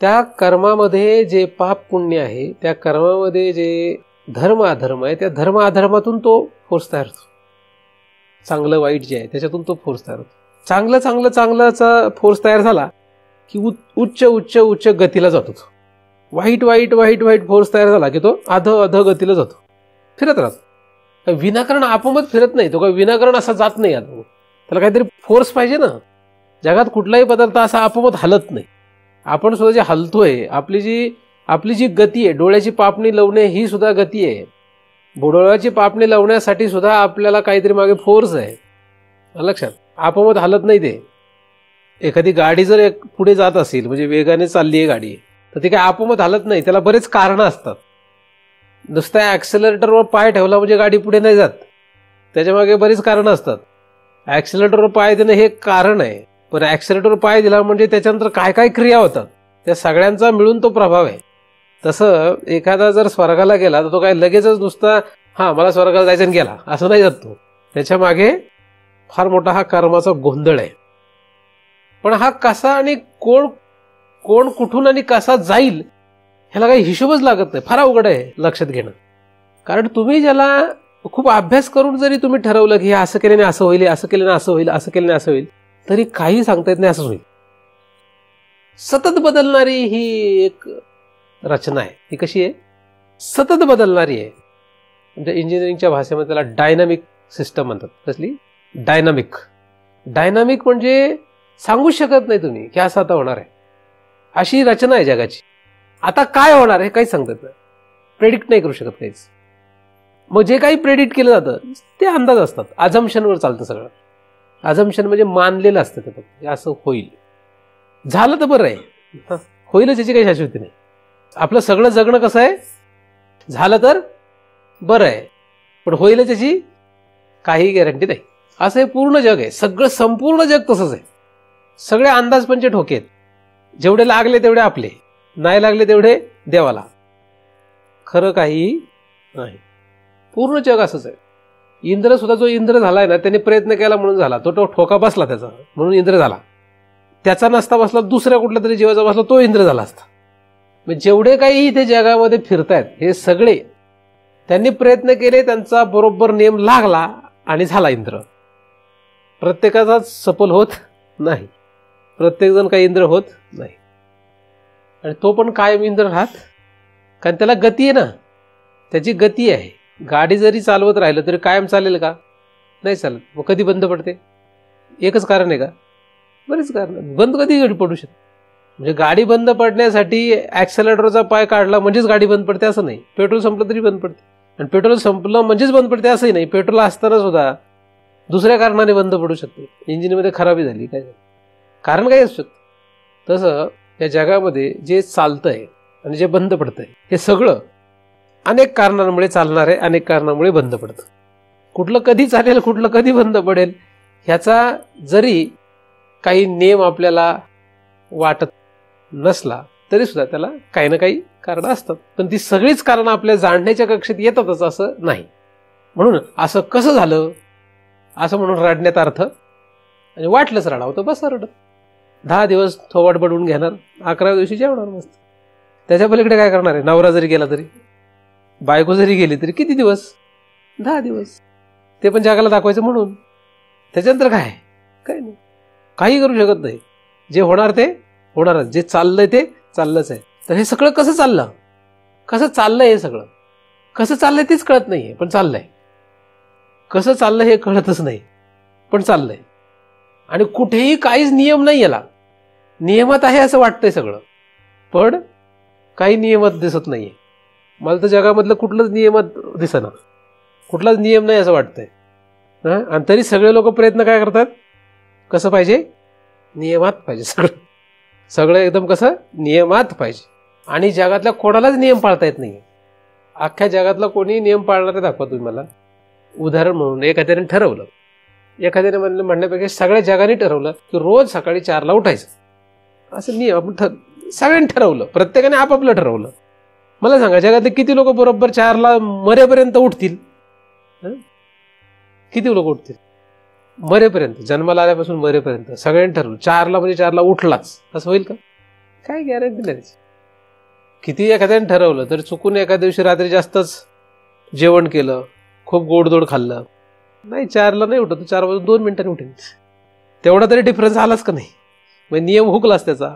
B: त्या कर्मामध्ये जे पाप पुण्य आहे, त्या कर्मामध्ये जे धर्म अधर्म आहे, त्या धर्म अधर्मातून तो फोर्स तयार होतो. चांगलं वाईट जे आहे त्याच्यातून तो फोर्स तयार होतो. चांगल्याचा फोर्स तयार झाला की उच्च उच्च उच्च गतीला जातो. वाईट वाईट वाईट वाईट फोर्स तयार झाला की तो अध गतीला जातो, फिरत राहतो. विनाकारण आपोआप फिरत नाही तो. काय विनाकारण असा जात नाही. त्याला काहीतरी फोर्स पाहिजे ना. जगात कुठलाही पदार्थ असा आपोआप हलत नाही. आपण सुद्धा जे हलतोय, आपली जी गती आहे, डोळ्याची पापणी लावणे ही सुद्धा गती आहे. डोळ्याची पापणी लावण्यासाठी सुद्धा आपल्याला काहीतरी मागे फोर्स आहे. लक्षात, आपोआप हलत नाही ते. एखादी गाडी जर पुढे जात असेल, म्हणजे वेगाने चालली आहे गाडी, तर ती काय आपोआप हलत नाही. त्याला बरेच कारणं असतात. नुसत्या ॲक्सेलरेटरवर पाय ठेवला म्हणजे गाडी पुढे नाही जात. त्याच्यामागे बरीच कारणं असतात. ॲक्सेलरेटरवर पाय देणं हे कारण आहे, पण ॲक्सेलरेटरवर पाय दिला म्हणजे त्याच्यानंतर काय काय क्रिया होतात त्या सगळ्यांचा मिळून तो प्रभाव आहे. तसं एखादा जर स्वर्गाला गेला तर तो काय लगेचच नुसता मला स्वर्गाला जायचं आणि गेला असं नाही जात तो. त्याच्या मागे फार मोठा हा कर्माचा गोंधळ आहे. पण हा कसा आणि कोण कुठून आणि कसा जाईल ह्याला काही हिशोबच लागत नाही. फार अवघड आहे लक्षात घेणं. कारण तुम्ही ज्याला खूप अभ्यास करून जरी तुम्ही ठरवलं की हे असं केल्याने असं होईल, असं केल्याने असं होईल, असं केल्याने असं होईल, तरी काही सांगता येत नाही, असंच होईल. सतत बदलणारी ही एक रचना आहे. ही कशी आहे? सतत बदलणारी आहे. म्हणजे इंजिनिअरिंगच्या भाषेमध्ये त्याला डायनामिक सिस्टम म्हणतात. कसली? डायनामिक. डायनामिक म्हणजे सांगू शकत नाही तुम्ही की असं आता होणार आहे. अशी रचना आहे जगाची. आता काय होणार आहे काहीच सांगता येत नाही. प्रेडिक्ट नाही करू शकत काहीच. मग जे काही प्रेडिक्ट केलं जातं ते अंदाज असतात. अझम्पशनवर चालतं सगळं. अझम्पशन म्हणजे मानलेलं असतं ते फक्त. असं होईल, झालं तर बरं आहे, होईलच याची काही शाश्वती नाही. आपलं सगळं जगणं कसं आहे? झालं तर बरं आहे, पण होईलच याची काही गॅरंटी नाही. असं हे पूर्ण जग आहे. सगळं संपूर्ण जग तसंच आहे. सगळे अंदाजपंचे ठोके आहेत. जेवढे लागले तेवढे आपले, नाही लागले तेवढे देवाला. खरं काही नाही. पूर्ण जग असंच आहे. इंद्र सुद्धा जो इंद्र झालाय ना, त्याने प्रयत्न केला म्हणून झाला. तो ठोका बसला त्याचा म्हणून इंद्र झाला. त्याचा नसता बसला, दुसऱ्या कुठल्या तरी जीवाचा बसला, तो इंद्र झाला असता. जेवढे काही इथे जगामध्ये फिरतायत हे सगळे त्यांनी प्रयत्न केले, त्यांचा बरोबर नेम लागला आणि झाला इंद्र. प्रत्येकाचा सफल होत नाही. प्रत्येक जण काही इंद्र होत नाही. आणि तो पण कायम इंद्र राहत, कारण त्याला गती आहे ना. त्याची गती आहे. गाडी जरी चालवत राहिलं तरी कायम चालेल का? नाही चालत. मग कधी बंद पडते? एकच कारण आहे का? बरीच कारण. बंद कधी पडू शकते. म्हणजे गाडी बंद पडण्यासाठी ॲक्सेलरेटरचा पाय काढला म्हणजेच गाडी बंद पडते असं नाही. पेट्रोल संपलं तरी बंद पडते. आणि पेट्रोल संपलं म्हणजेच बंद पडते असंही नाही. पेट्रोल असताना सुद्धा दुसऱ्या कारणाने बंद पडू शकते. इंजिनमध्ये खराबी झाली, काय झालं, कारण काही असू शकतं. तसं या जगामध्ये जे चालतंय आणि जे बंद पडतंय हे सगळं अनेक कारणांमुळे चालणार आहे, अनेक कारणांमुळे बंद पडतं. कुठलं कधी चालेल, कुठलं कधी बंद पडेल ह्याचा जरी काही नेम आपल्याला वाटत नसला तरी सुद्धा त्याला काही ना काही कारणं असतात. पण ती सगळीच कारणं आपल्या जाणण्याच्या कक्षेत येतातच असं नाही. म्हणून असं कसं झालं असं म्हणून रडण्यात अर्थ, आणि वाटलंच रडावं तर बस रडत. 10 दिवस थोवाट बडवून घेणार, 11व्या दिवशी जेवणार मस्त. त्याच्या पलीकडे काय करणार आहे? नवरा जरी गेला तरी, बायको जरी गेली तरी किती दिवस? 10 दिवस. ते पण जगाला दाखवायचं म्हणून. त्याच्यानंतर काय? काही नाही, काही करू शकत नाही. जे होणार ते होणारच, जे चाललंय ते चाललंच आहे. तर हे सगळं कसं चाललं? कसं चाललंय हे सगळं? कसं चाललंय तेच कळत नाहीये, पण चाललंय. कसं चाललंय हे कळतच नाही, पण चाललंय. आणि कुठेही काहीच नियम नाही. याला नियमात आहे असं वाटतंय सगळं, पण काही नियमात दिसत नाहीये. मला तर जगामधलं कुठलंच नियमात दिसेना, कुठलाच नियम नाही असं वाटतंय. आणि तरी सगळे लोक प्रयत्न काय करतात? कसं पाहिजे? नियमात पाहिजे सगळं. सगळं एकदम कसं? नियमात पाहिजे. आणि जगातल्या कोणालाच नियम पाळता येत नाही. अख्ख्या जगातला कोणी नियम पाळणारे दाखवा तुम्ही मला. उदाहरण म्हणून एखाद्याने ठरवलं, एखाद्याने म्हणण्यापेक्षा सगळ्या जगाने ठरवलं की रोज सकाळी 4ला उठायचं. असं नियम आपण सगळ्यांनी ठरवलं, प्रत्येकाने आपापलं ठरवलं. मला सांगा, जगातले किती लोक बरोबर 4ला मरेपर्यंत उठतील? किती लोक उठतील मरेपर्यंत? जन्माला आल्यापासून मरेपर्यंत सगळ्यांनी ठरवलं 4ला म्हणजे 4ला उठलाच, असं होईल का? काय गॅरंटी नाही. किती एखाद्याने ठरवलं तर चुकून एका दिवशी रात्री जास्तच जेवण केलं, खूप गोडधोड खाल्लं, नाही 4ला नाही उठत, 4 वाजून 2 मिनिटांनी उठेल. तेवढा तरी डिफरन्स आलाच का नाही? मग नियम हुकलाच त्याचा,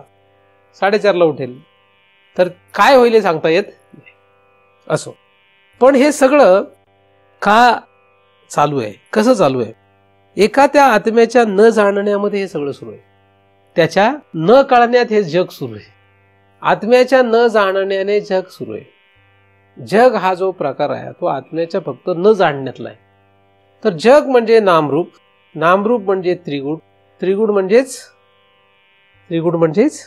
B: 4:30ला उठेल. तर काय होईल हे सांगता येत असो. पण हे सगळं का चालू आहे? कसं चालू आहे? एका त्या आत्म्याच्या न जाणण्यामध्ये हे सगळं सुरू आहे. त्याच्या न कळण्यात हे जग सुरू आहे. आत्म्याच्या न जाणण्याने जग सुरू आहे. जग हा जो प्रकार आहे तो आत्म्याच्या फक्त न जाणण्यातला आहे. तर जग म्हणजे नामरूप, नामरूप म्हणजे त्रिगुण, त्रिगुण म्हणजेच त्रिगुण म्हणजेच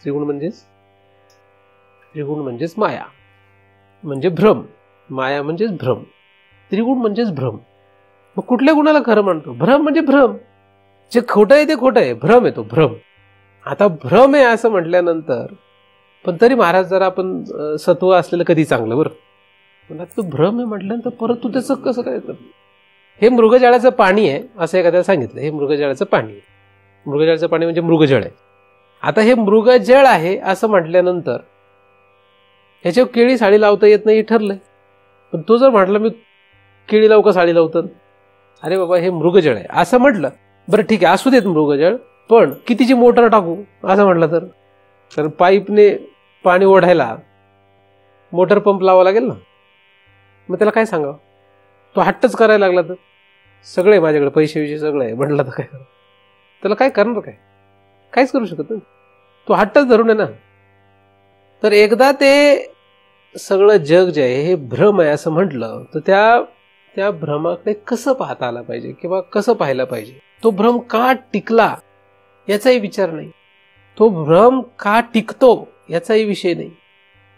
B: त्रिगुण म्हणजेच त्रिगुण म्हणजेच माया, म्हणजे भ्रम. माया म्हणजेच भ्रम, त्रिगुण म्हणजेच भ्रम. मग कुठल्या गुणाला खरं म्हणतो? भ्रम म्हणजे भ्रम. जे खोटं आहे ते खोटं आहे, भ्रम आहे तो भ्रम. आता भ्रम आहे असं म्हटल्यानंतर पण तरी महाराज जरा आपण सत्व असलेलं कधी चांगलं बरं. पण आता तो भ्रम आहे म्हटल्यानंतर परत तू त्याचं कसं काय कर? हे मृगजळाचं पाणी आहे असं एखाद्याला सांगितलं. हे मृगजळाचं पाणी आहे. मृगजळाचं पाणी म्हणजे मृगजळ आहे. आता हे मृगजळ आहे असं म्हटल्यानंतर ह्याच्यावर केळी साडी लावता येत नाही ठरलंय. पण तो जर म्हटलं मी केळी लावू का साडी लावतो? अरे बाबा हे मृगजळ आहे असं म्हटलं, बरं ठीक आहे असू देत मृगजळ, पण कितीची मोटर टाकू असं म्हटलं तर पाईपने पाणी ओढायला मोटर पंप लावावा लागेल ना. मग त्याला काय सांगावं? तो हट्टच करायला लागला तर सगळे माझ्याकडे पैसे विषय सगळं आहे म्हटलं तर काय करा? त्याला काय करणार? काय काहीच करू शकत नाही. तो हट्टच धरून आहे ना. तर एकदा ते सगळं जग जे आहे हे भ्रम आहे असं म्हटलं तर त्या भ्रमाकडे कसं पाहता आला पाहिजे किंवा कसं पाहायला पाहिजे? तो भ्रम का टिकला याचाही विचार नाही. तो भ्रम का टिकतो याचाही विषय नाही.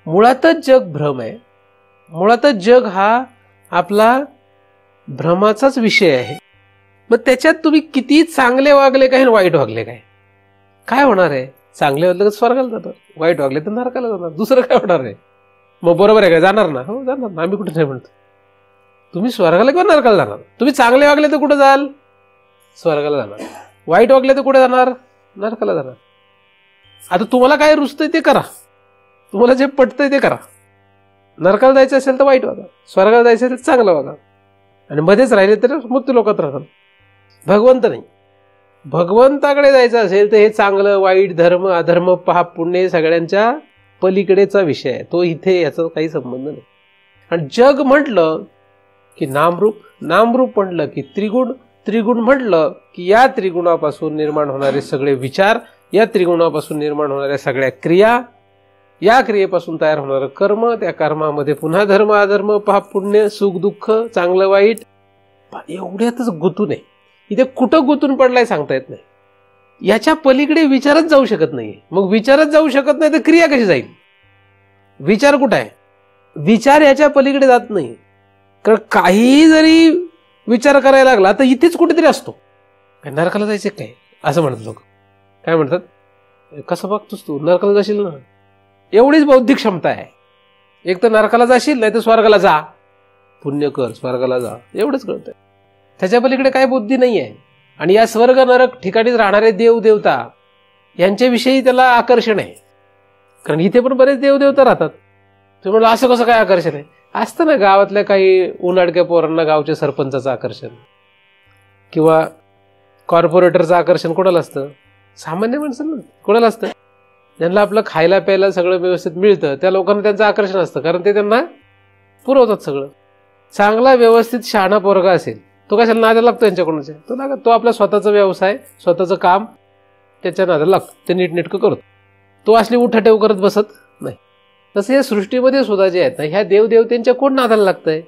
B: मुळातच जग भ्रम आहे. मुळातच जग हा आपला भ्रमाचाच विषय आहे. मग त्याच्यात तुम्ही किती चांगले वागले काय, वाईट वागले काय, काय होणार आहे? चांगले वागले तर स्वर्गाला जाणार, वाईट वागले तर नरकाला जाणार. दुसरं काय होणार आहे? मग बरोबर आहे काय? जाणार ना. हो जाणार ना. आम्ही कुठे नाही म्हणतो. तुम्ही स्वर्गाला किंवा नरकाला जाणार. तुम्ही चांगले वागले तर कुठे जाल? स्वर्गाला जाणार. वाईट वागले तर कुठे जाणार? नरकाला जाणार. आता तुम्हाला काय रुचतंय ते करा, तुम्हाला जे पटतंय ते करा. नरकाला जायचं असेल तर वाईट वागा, स्वर्गाला जायचं असेल तर चांगलं वागा, आणि मध्येच राहिले तर मृत्यू लोकात राहतात. भगवंत नाही. भगवंताकडे जायचं असेल तर हे चांगलं वाईट, धर्म अधर्म, पाप पुण्य सगळ्यांच्या पलीकडेचा विषय आहे. तो इथे याचा काही संबंध नाही. आणि जग म्हटलं की नामरूप, नामरूप म्हटलं की त्रिगुण, त्रिगुण म्हटलं की या त्रिगुणापासून निर्माण होणारे सगळे विचार, या त्रिगुणापासून निर्माण होणाऱ्या सगळ्या क्रिया, या क्रियेपासून तयार होणारं कर्म, त्या कर्मामध्ये पुन्हा धर्म अधर्म, पाप पुण्य, सुख दुःख, चांगलं वाईट, एवढ्यातच गुंतून आहे. इथे कुठं गुंतून पडलाय सांगता येत नाही. याच्या पलीकडे विचारच जाऊ शकत नाही. मग विचारच जाऊ शकत नाही तर क्रिया कशी जाईल? विचार कुठं आहे? विचार याच्या पलीकडे जात नाही. कारण काही जरी विचार करायला लागला तर इथेच कुठेतरी असतो. नरकाला जायचे काय असं म्हणतात लोक. काय म्हणतात? कसं बघतोस तू? नरकाला जाशील ना. एवढीच बौद्धिक क्षमता आहे. एक तर नरकाला जाशील, नाही तर स्वर्गाला जा, पुण्य कर, स्वर्गाला जा, एवढंच कळतंय. त्याच्या पलीकडे काय बुद्धी नाही आहे. आणि या स्वर्ग नरक ठिकाणीच राहणारे देव देवता यांच्याविषयी त्याला आकर्षण आहे. कारण इथे पण बरेच देवदेवता राहतात. तुम्ही म्हणलं असं कसं काय आकर्षण आहे? असतं ना गावातल्या काही उन्हाडक्या पोरांना गावच्या सरपंचाचं आकर्षण किंवा कॉर्पोरेटरचं आकर्षण कोणाला असतं? सामान्य माणसांना कोणाला असतं? ज्यांना आपलं खायला प्यायला सगळं व्यवस्थित मिळतं त्या लोकांना त्यांचं आकर्षण असतं, कारण ते त्यांना पुरवतात सगळं. चांगला व्यवस्थित शहाणा पोरगा असेल तो कशाला नादाला लागतो यांच्याकडूनच्या? तो लागत, तो आपला स्वतःचा व्यवसाय स्वतःचं काम त्याच्या नादाला लागतो, ते नीटनेटकं करतो. तो असली उठाठेव करत बसत नाही. तसं या सृष्टीमध्ये सुद्धा जे आहेत ना, ह्या देवदेवतेंच्या कोण नादाला लागतंय?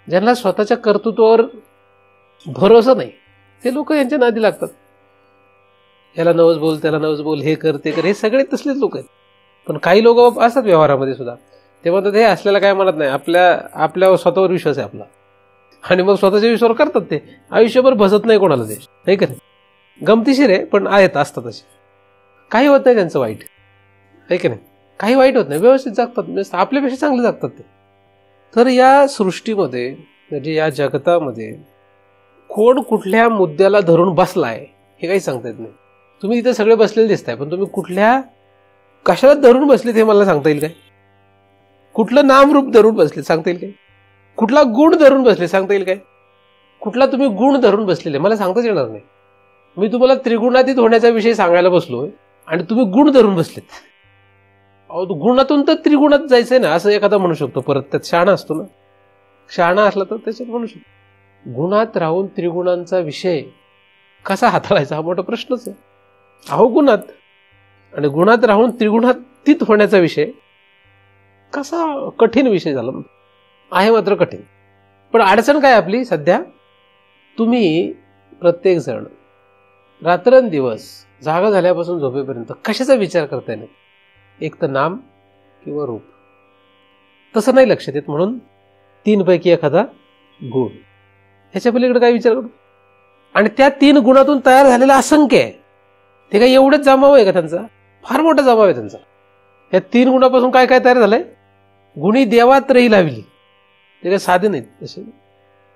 B: ज्यांना स्वतःच्या कर्तृत्वावर भरोसा नाही ते लोक यांच्या नादी लागतात. याला नवस बोल, त्याला नवस बोल, हे कर ते कर, हे सगळे तसलेच लोक आहेत. पण काही लोक असतात व्यवहारामध्ये सुद्धा, ते म्हणतात हे असल्याला काय म्हणत नाही, आपल्या स्वतःवर विश्वास आहे आपला, आणि मग स्वतःच्या विश्वासावर करतात. ते आयुष्यभर भसत नाही कोणाला ते, नाही का नाही? गमतीशीर आहे पण आहेत, असतात असे. काही होत नाही त्यांचं वाईट, आहे की नाही? काही वाईट होत नाही, व्यवस्थित जगतात, आपल्यापेक्षा चांगले जगतात ते. तर या सृष्टीमध्ये म्हणजे या जगतामध्ये कोण कुठल्या मुद्द्याला धरून बसलाय हे काही सांगता येत नाही. तुम्ही इथे सगळे बसलेले दिसताय, पण तुम्ही कुठल्या कशाला धरून बसलेत हे मला सांगता येईल काय? कुठलं नामरूप धरून बसले सांगता येईल काय? कुठला गुण धरून बसले सांगता येईल काय? कुठला तुम्ही गुण धरून बसलेले मला सांगताच येणार नाही. मी तुम्हाला त्रिगुणातीत होण्याचा विषय सांगायला बसलोय आणि तुम्ही गुण धरून बसलेत. अहो, गुणातून तर त्रिगुणात जायचंय ना, असं एखादा म्हणू शकतो. परत त्यात शहाणा असतो ना, शहाणा असला तर त्याच्यात म्हणू शकतो. गुणात राहून त्रिगुणांचा विषय कसा हाताळायचा हा मोठा प्रश्नच आहे. अहो, गुणात आणि गुणात राहून त्रिगुणातीत होण्याचा विषय कसा कठीण विषय झाला आहे, मात्र कठीण. पण अडचण काय आपली सध्या, तुम्ही प्रत्येक जण रात्रंदिवस जागा झाल्यापासून झोपेपर्यंत कशाचा विचार करताय नाही? एक तर नाम किंवा रूप. तसं नाही लक्षात येत, म्हणून 3 पैकी एखादा गुण, ह्याच्या पलीकडे काय विचार करू? आणि त्या 3 गुणातून तयार झालेला असंख्य आहे. ते काही एवढंच जमाव आहे का त्यांचा? फार मोठा जमाव आहे त्यांचा. या 3 गुणापासून काय काय तयार झालंय? गुणी देवात रही लावली. ते काही साधे नाहीत तसे.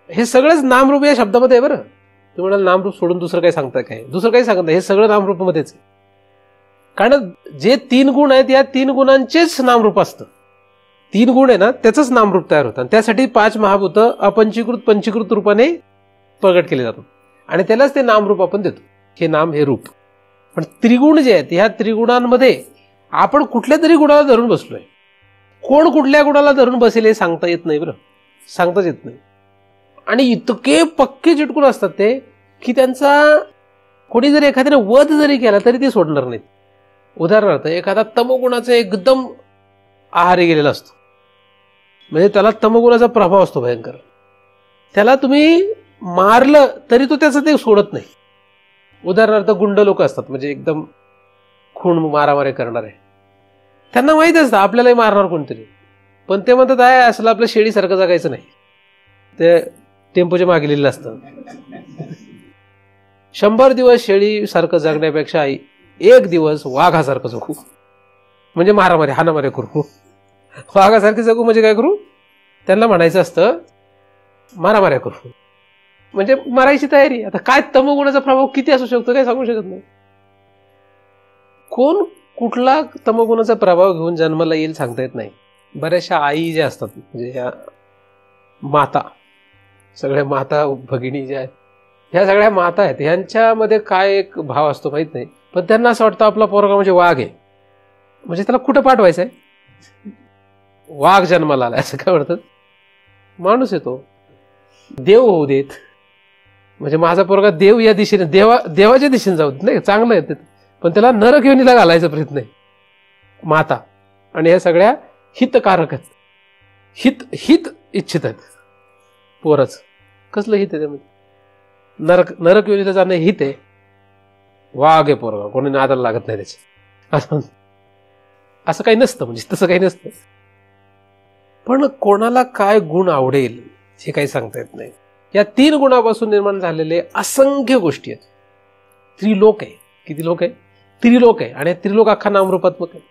B: हे सगळंच नामरूप या शब्दामध्ये आहे बरं. तुम्ही म्हणाल नामरूप सोडून दुसरं काही सांगताय काय? दुसरं काही सांगत नाही, हे सगळं नामरूपमध्येच आहे. कारण जे 3 गुण आहेत या 3 गुणांचेच नामरूप असतं. 3 गुण आहे ना, त्याचंच नामरूप तयार होतं. आणि त्यासाठी 5 महाभूतं अपंचीकृत पंचीकृत रूपाने प्रगट केले जातात आणि त्यालाच ते नामरूप आपण देतो. हे नाम, हे रूप. पण त्रिगुण जे आहेत ह्या त्रिगुणांमध्ये आपण कुठल्या तरी गुणाला धरून बसलोय. कोण कुठल्या गुणाला धरून बसेल हे सांगता येत नाही बरं, सांगताच येत नाही. आणि इतके पक्के चिटकून असतात ते की त्यांचा कोणी जरी एखाद्याने वध जरी केला तरी ते सोडणार नाहीत. उदाहरणार्थ एखादा तमोगुणाचा एकदम आहारी गेलेला असतो, म्हणजे त्याला तमोगुणाचा प्रभाव असतो भयंकर. त्याला तुम्ही मारलं तरी तो त्याचं ते सोडत नाही. उदाहरणार्थ गुंड लोक असतात, म्हणजे एकदम खून मारामारी करणारे. त्यांना माहित असतं आपल्यालाही मारणार कोणतरी, पण ते म्हणतात आहे असलं आपलं शेळीसारखं जगायचं नाही. ते टेम्पोच्या मागे लिहिलेलं असतं, 100 दिवस शेळीसारखं जगण्यापेक्षा 1 दिवस वाघासारखं जगू, म्हणजे मारामारी हाणामारी करू. वाघासारखं जगू म्हणजे काय करू? त्यांना म्हणायचं असतं मारामाऱ्या करू, म्हणजे मारायची तयारी. आता काय तमोगुणाचा प्रभाव किती असू शकतो काय सांगू शकत नाही. कोण कुठला तमोगुणाचा प्रभाव घेऊन जन्माला येईल सांगता येत नाही. बऱ्याचशा आई ज्या असतात, म्हणजे ह्या माता, सगळ्या माता भगिनी ज्या आहेत, ह्या सगळ्या माता आहेत, ह्यांच्यामध्ये काय एक भाव असतो माहित नाही. पण त्यांना असं वाटतं आपला पोरगा म्हणजे वाघ आहे, म्हणजे त्याला कुठं पाठवायचंय? वाघ जन्माला आलाय असं काय म्हणतात. माणूस येतो, देव होऊ देत, म्हणजे माझा पोरगा देव या दिशेने, देवाच्या दिशेने जाऊ देत नाही, चांगलं येते. पण त्याला नरक योनीला घालायचा प्रयत्न आहे माता. आणि ह्या सगळ्या हितकारक आहेत, हित इच्छित आहेत. पोरच कसलं हित आहे त्यामध्ये? नरक योनीला जाणं हित आहे. वाघ आहे पोरगा, कोणी नादाला लागत नाही त्याचे, असं काही नसतं, म्हणजे तसं काही नसतं. पण कोणाला काय गुण आवडेल हे काही सांगता येत नाही. या 3 गुणापासून निर्माण झालेले असंख्य गोष्टी आहेत. त्रिलोक आहे. किती लोक आहे? त्रिलोक आहे. आणि त्रिलोक अख्खा नामरूपात्मक आहे.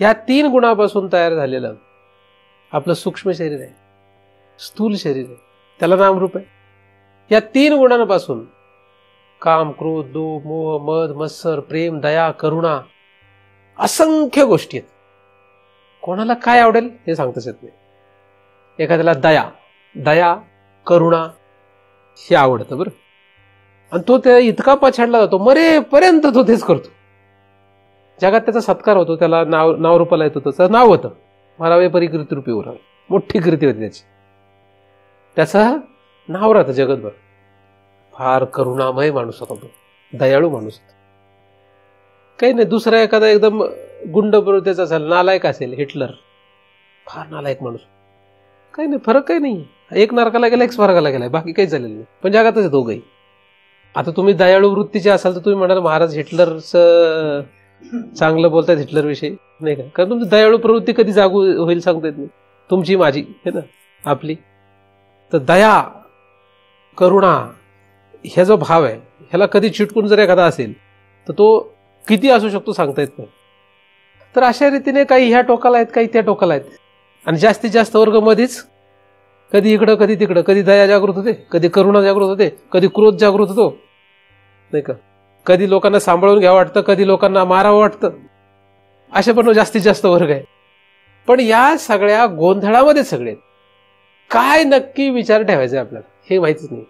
B: या 3 गुणापासून तयार झालेलं आपलं सूक्ष्म शरीर आहे, स्थूल शरीर आहे, त्याला नामरूप आहे. या 3 गुणांपासून काम, क्रोध, लोभ, मोह, मद, मत्सर, प्रेम, दया, करुणा, असंख्य गोष्टी आहेत. कोणाला काय आवडेल हे सांगताच येत नाही. एखाद्याला दया, करुणा हे आवडतं बरं, आणि तो त्या इतका पछाडला जातो, मरेपर्यंत तो तेच करतो. जगात त्याचा सत्कार होतो, त्याला नाव रूपाला येतो, त्याचं नाव होतं मरावे परी कीर्ती रूपी उरावे, मोठी कीर्ती होती त्याची, त्याचं नाव राहतं जगतभर. फार करुणामय माणूस होता तो, दयाळू माणूस होता. काही नाही, दुसरा एखादा एकदम गुंड प्रवृत्तीचा असेल, नालायक असेल, हिटलर, फार नालायक माणूस, काही नाही, फरक काही नाही. एक नरकाला गेला, एक स्वर्गाला गेलाय, बाकी काही झालेलं नाही, पण जगातच आहे दोघंही. आता तुम्ही दयाळू वृत्तीचे असाल तर तुम्ही म्हणाल महाराज हिटलरचं चांगलं बोलतात हिटलर विषयी, नाही का? कारण तुमची दयाळू प्रवृत्ती कधी जागू होईल सांगता येत नाही, तुमची माझी है ना, आपली. तर दया, करुणा ह्या जो भाव आहे, ह्याला कधी चिटकून जर एखादा असेल तर तो किती असू शकतो सांगता येत नाही. तर अशा रीतीने काही ह्या टोकाला आहेत, काही त्या टोकाला आहेत, आणि जास्तीत जास्त वर्ग मध्येच, कधी इकडं कधी तिकडं, कधी दया जागृत होते, कधी करुणा जागृत होते, कधी क्रोध जागृत होतो, नाही का? कधी लोकांना सांभाळून घ्यावं वाटतं, कधी लोकांना मारावं वाटतं, असे पण जास्तीत जास्त वर्ग आहे. पण या सगळ्या गोंधळामध्ये सगळे काय नक्की विचार ठेवायचे आपल्याला हे माहितीच नाही.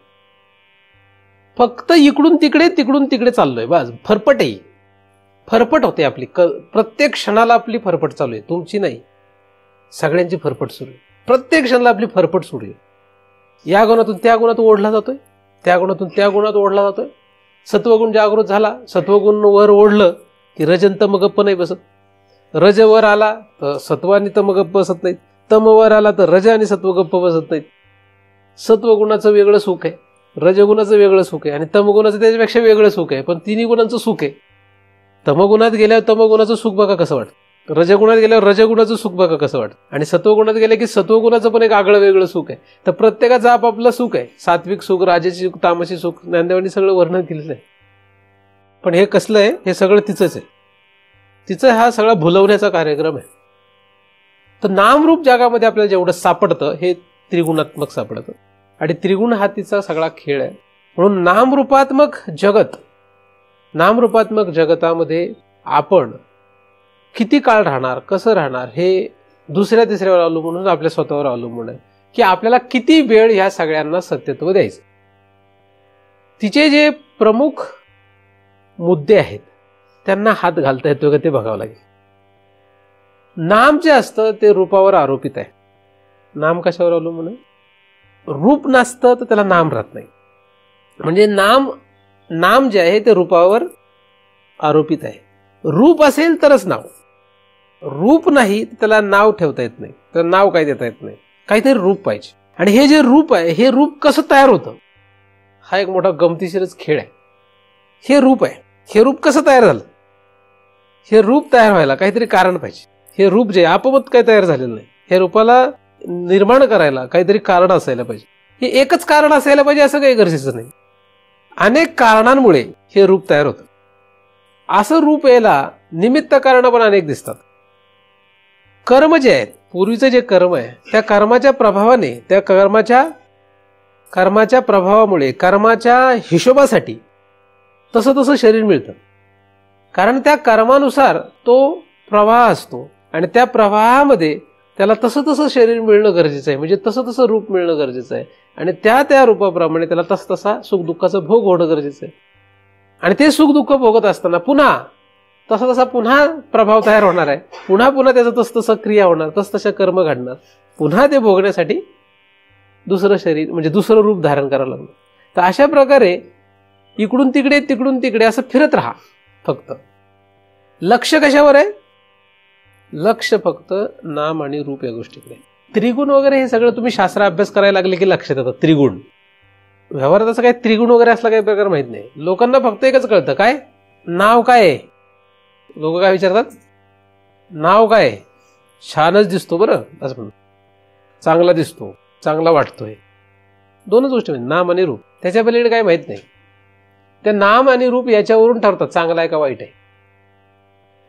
B: फक्त इकडून तिकडे चाललोय बस. फरफट होते आपली, प्रत्येक क्षणाला आपली फरफट चालू आहे, तुमची नाही, सगळ्यांची फरफट सुरू आहे. प्रत्येक क्षणाला आपली फरफट सुरू आहे. या गुणातून त्या गुणात ओढला जातोय, त्या गुणातून त्या गुणात ओढला जातोय. सत्वगुण जागृत झाला, सत्वगुण वर ओढलं की रजन तम गप्प नाही बसत. रज वर आला तर सत्व आणि तम गप्प बसत नाहीत, तम वर आला तर रज आणि सत्व गप्प बसत नाहीत. सत्वगुणाचं वेगळं सुख आहे, रजगुणाचं वेगळं सुख आहे, आणि तमगुणाचं त्याच्यापेक्षा वेगळं सुख आहे, पण तिन्ही गुणांचं सुख आहे. तमगुणात गेल्यावर तमगुणाचं सुख बघा कसं वाटतं, रजगुणात गेल्यावर रजगुणाचं सुख बघा कसं वाटतं, आणि सत्वगुणात गेलं की सत्वगुणाचं पण एक आगळं वेगळं सुख आहे. तर प्रत्येकाचं आपापलं सुख आहे, सात्विक सुख, राजसी सुख, तामसी सुख, ज्ञानदेवांनी सगळं वर्णन केलेलं आहे. पण हे कसलं आहे, हे सगळं तिचंच आहे, तिचं हा सगळा भुलवण्याचा कार्यक्रम आहे. तर नामरूप जगामध्ये आपल्याला जेवढं सापडतं हे त्रिगुणात्मक सापडतं, आणि त्रिगुण हा तिचा सगळा खेळ आहे. म्हणून नामरूपात्मक जगतामध्ये आपण किती काळ राहणार, कसं राहणार, हे दुसऱ्या तिसऱ्यावर अवलंबून, आपल्या स्वतःवर अवलंबून आहे की आपल्याला किती वेळ ह्या सगळ्यांना सत्यत्व द्यायचं. तिचे जे प्रमुख मुद्दे आहेत त्यांना हात घालता येतो का ते बघावं लागेल. नाम जे असतं ते रूपावर आरोपित आहे. नाम कशावर अवलंबून आहे? रूप नसतं तर त्याला नाम राहत नाही. म्हणजे नाम जे आहे ते रूपावर आरोपित आहे. रूप असेल तरच नाव, रूप नाही त्याला नाव ठेवता येत नाही, तर नाव काय देता येत नाही, काहीतरी रूप पाहिजे. आणि हे जे रूप आहे, हे रूप कसं तयार होतं हा एक मोठा गमतीशीरच खेळ आहे. हे रूप आहे, हे रूप कसं तयार झालं, हे रूप तयार व्हायला काहीतरी कारण पाहिजे. हे रूप जे आपोआप काही तयार झालेलं नाही, हे रूपाला निर्माण करायला काहीतरी कारण असायला पाहिजे. हे एकच कारण असायला पाहिजे असं काही गरजेचं नाही, अनेक कारणांमुळे हे रूप तयार होतं. असं रूप यायला निमित्त कारण पण अनेक दिसतात. कर्म जे आहेत, पूर्वीचं जे कर्म आहे त्या कर्माच्या प्रभावाने, त्या कर्माच्या प्रभावामुळे, कर्माच्या हिशोबासाठी तसं शरीर मिळतं. कारण त्या कर्मानुसार तो प्रवाह असतो, आणि त्या प्रवाहामध्ये त्याला तसं शरीर मिळणं गरजेचं आहे, म्हणजे तसं रूप मिळणं गरजेचं आहे, आणि त्या रूपाप्रमाणे त्याला तसा सुख दुःखाचा भोग होणं गरजेचं आहे. आणि ते सुख दुःख भोगत असताना पुन्हा तसा प्रभाव तयार होणार आहे, पुन्हा त्याचं तसं क्रिया होणार, तसं कर्म घडणार, पुन्हा ते भोगण्यासाठी दुसरं शरीर म्हणजे दुसरं रूप धारण करावं लागलं. तर अशा प्रकारे इकडून तिकडे असं फिरत राहा. फक्त लक्ष कशावर आहे? लक्ष फक्त नाम आणि रूप या गोष्टीकडे. त्रिगुण वगैरे हे सगळं तुम्ही शास्त्र अभ्यास करायला लागले की लक्षात येतं. त्रिगुण व्यवहारात असं काही त्रिगुण वगैरे असला काही प्रकार माहित नाही. लोकांना फक्त एकच कळतं, काय नाव काय आहे. लोक काय विचारतात, नाव काय आहे, छानच दिसतो बरं, असं म्हणून चांगला दिसतो, चांगला वाटतोय, दोनच गोष्टी म्हणजे नाम आणि रूप. त्याच्या पलीकडे काय माहित नाही. त्या नाम आणि रूप याच्यावरून ठरतात चांगला आहे का वाईट आहे.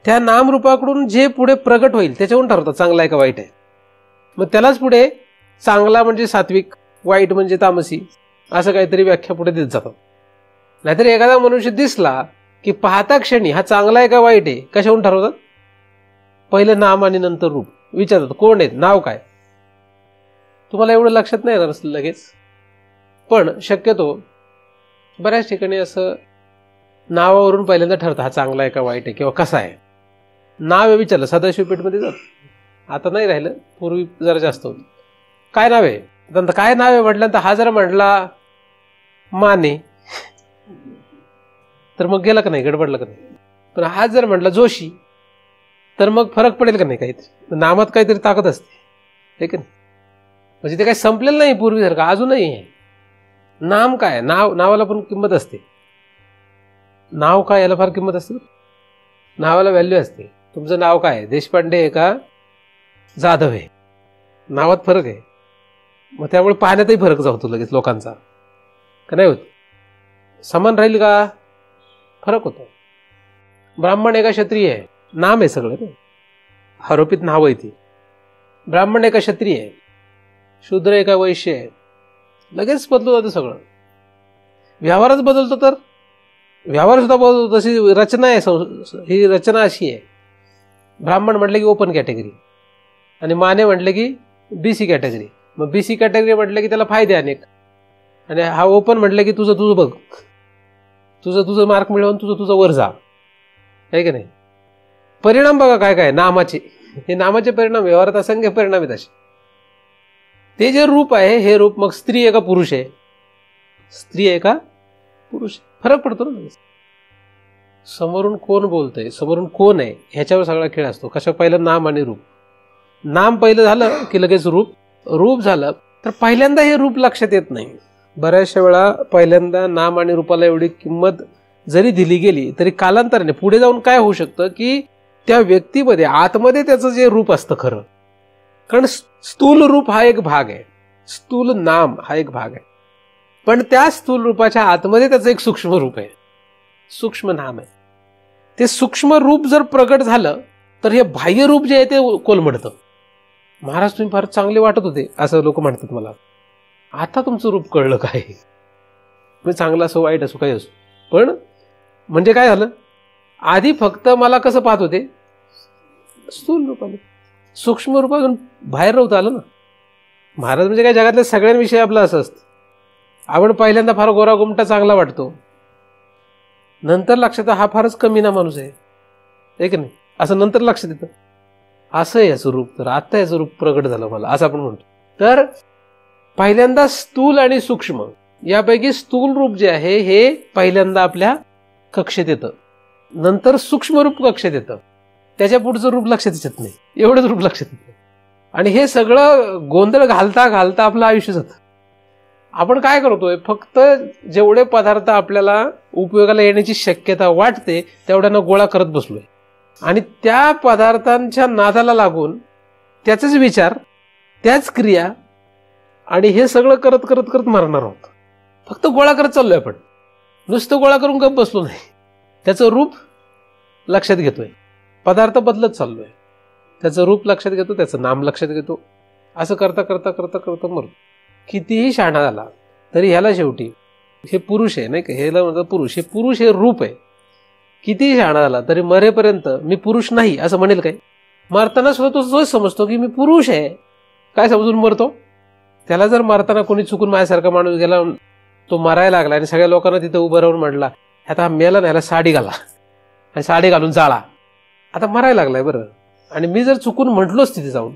B: त्या नाम रूपाकडून जे पुढे प्रगट होईल त्याच्यावरून ठरतात चांगला आहे का वाईट आहे. मग त्यालाच पुढे चांगला म्हणजे सात्विक, वाईट म्हणजे तामसी, असं काहीतरी व्याख्या पुढे देत जातात. नाहीतर एखादा मनुष्य दिसला की पाहता क्षणी हा चांगला आहे का वाईट आहे कशाहून ठरवतात? पहिलं नाम आणि नंतर रूप विचारतात, कोण आहेत, नाव काय. तुम्हाला एवढं लक्षात नाही येणार लगेच, पण शक्यतो बऱ्याच ठिकाणी असं नावावरून पहिल्यांदा ठरतं हा चांगला आहे का वाईट आहे किंवा कसा आहे. नाव आहे विचारलं, सदाशिव पेठमध्ये जात, आता नाही राहिलं, पूर्वी जरा जास्त होतं. काय नाव आहे, नंतर काय नाव आहे म्हटल्यानंतर हा जरा म्हटला माने तर मग गेला का नाही, गडबडलं का नाही. पण हा जर म्हटला जोशी तर मग फरक पडेल का नाही, काहीतरी नामात काहीतरी ताकद असते, हे की नाही. म्हणजे ते काही संपलेलं नाही पूर्वीसारखं, अजूनही आहे. नाम काय, नावाला पण किंमत असते. नाव काय याला फार किंमत असते, नावाला व्हॅल्यू असते. तुमचं नाव काय आहे, देशपांडे आहे का जाधव आहे, नावात फरक आहे. मग त्यामुळे पाहण्यातही फरक जातो लगेच लोकांचा, का नाही होत? समान राहील का, फरक होतो. ब्राह्मण आहे का क्षत्रिय आहे, नाम आहे सगळं ना, आरोपित नाव आहे ती. ब्राह्मण आहे का क्षत्रिय आहे, शूद्र आहे का वैश्य आहे, लगेच बदलू जातं सगळं. व्यवहारच बदलतो, तर व्यवहार सुद्धा बदलतो. तशी रचना आहे, ही रचना अशी आहे. ब्राह्मण म्हटलं की ओपन कॅटेगरी आणि माने म्हटलं की बीसी कॅटेगरी. मग बीसी कॅटेगरी म्हटलं की त्याला फायदे अनेक, आणि हा ओपन म्हटलं की तुझं बघ, तुझं मार्क मिळवून तुझं वर जा, आहे की नाही. परिणाम बघा काय काय नामाचे, हे नामाचे परिणाम व्यवहारात असंख्य परिणाम आहेत असे. ते जे रूप आहे, हे रूप मग स्त्री आहे का पुरुष आहे, स्त्री आहे का पुरुष, फरक पडतो ना. समोरून कोण बोलतंय, समोरून कोण आहे, ह्याच्यावर सगळा खेळ असतो. कशा, पहिलं नाम आणि रूप. नाम पहिलं झालं की लगेच रूप झालं तर पहिल्यांदा हे रूप लक्षात येत नाही. बऱ्याचशा वेळा पहिल्यांदा नाम आणि रूपाला एवढी किंमत जरी दिली गेली तरी कालांतराने पुढे जाऊन काय होऊ शकतं की त्या व्यक्तीमध्ये आतमध्ये त्याचं जे रूप असतं खरं, कारण स्थूल रूप हा एक भाग आहे, स्थूल नाम हा एक भाग आहे, पण त्या स्थूल रूपाच्या आतमध्ये त्याचं एक सूक्ष्म रूप आहे, सूक्ष्म नाम आहे. ते सूक्ष्म रूप जर प्रगट झालं तर हे बाह्य रूप जे आहे ते कोलमडतं. महाराज तुम्ही फार चांगले वाटत होते असं लोक म्हणतात मला, आता तुमचं रूप कळलं काय, म्हणजे चांगलं असो वाईट असो काही असो. पण म्हणजे काय झालं, आधी फक्त मला कसं पाहत होते, स्थूल रूपाने, सूक्ष्म रूपातून बाहेर राहता आलं ना. महाराज म्हणजे काय, जगातल्या सगळ्यांविषयी आपलं असं असतं. आपण पहिल्यांदा फार गोरा गुमटा चांगला वाटतो, नंतर लक्षात हा फारच कमी ना माणूस आहे की नाही, असं नंतर लक्षात येतं. असं आहे याचं रूप, तर आता याचं रूप प्रगट झालं मला, असं आपण म्हणतो. तर पहिल्यांदा स्थूल आणि सूक्ष्म यापैकी स्थूल रूप जे आहे हे पहिल्यांदा आपल्या कक्षेत येतं, नंतर सूक्ष्म रूप कक्षेत येतं, त्याच्या पुढचं रूप लक्षात येत नाही, एवढंच रूप लक्षात येतं. आणि हे सगळं गोंधळ घालता घालता आपलं आयुष्य जातं. आपण काय करतोय, फक्त जेवढे पदार्थ आपल्याला उपयोगाला येण्याची शक्यता वाटते तेवढ्यानं गोळा करत बसलोय, आणि त्या पदार्थांच्या नादाला लागून त्याचेच विचार, त्याच क्रिया, आणि हे सगळं करत करत करत मरणार आहोत. फक्त गोळा करत चाललोय आपण, नुसतं गोळा करून गप बसलो नाही, त्याचं रूप लक्षात घेतोय, पदार्थ बदलत चाललोय, त्याचं रूप लक्षात घेतो, त्याचं नाम लक्षात घेतो, असं करता करता करता करता मरतो. कितीही शहाणा झाला तरी ह्याला शेवटी हे पुरुष आहे नाही का, ह्याला म्हणतात पुरुष, हे पुरुष हे रूप आहे. कितीही शहाणा झाला तरी मरेपर्यंत मी पुरुष नाही असं म्हणेल काय, मरताना सुद्धा तो तोच समजतो की मी पुरुष आहे, काय समजून मरतो. त्याला जर मरताना कोणी चुकून माझ्यासारखा माणूस गेला, तो मरायला लागला आणि सगळ्या लोकांना तिथे उभं राहून म्हटला आता हा मेला ना, ह्याला साडी घाला आणि साडी घालून जाळा, आता मरायला लागलाय बरं, आणि मी जर चुकून म्हटलोच तिथे जाऊन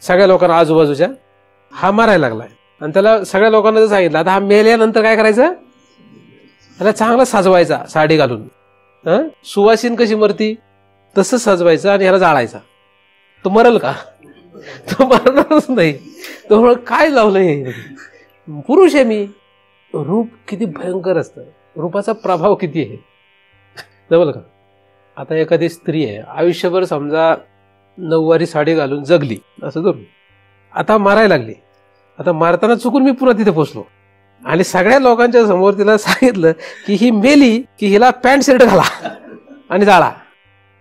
B: सगळ्या लोकांना आजूबाजूच्या हा मरायला लागलाय, आणि त्याला सगळ्या लोकांना जर सांगितलं आता हा मेल्यानंतर काय करायचं, त्याला चांगला सजवायचा साडी घालून, सुवासीन कशी मरती तसं सजवायचं आणि ह्याला जाळायचा, तो मरल का, तो मरणारच नाही. तो काय लावलंय, पुरुष आहे मी. रूप किती भयंकर असतं, रूपाचा प्रभाव किती आहे जमलं का. आता एखादी स्त्री आहे, आयुष्यभर समजा नऊवारी साडी घालून जगली असं धरून, आता मारायला लागली, आता मारताना चुकून मी पुन्हा तिथे पोचलो आणि सगळ्या लोकांच्या समोर तिला सांगितलं की ही मेली की हिला पॅन्ट शर्ट घाला आणि जाळा.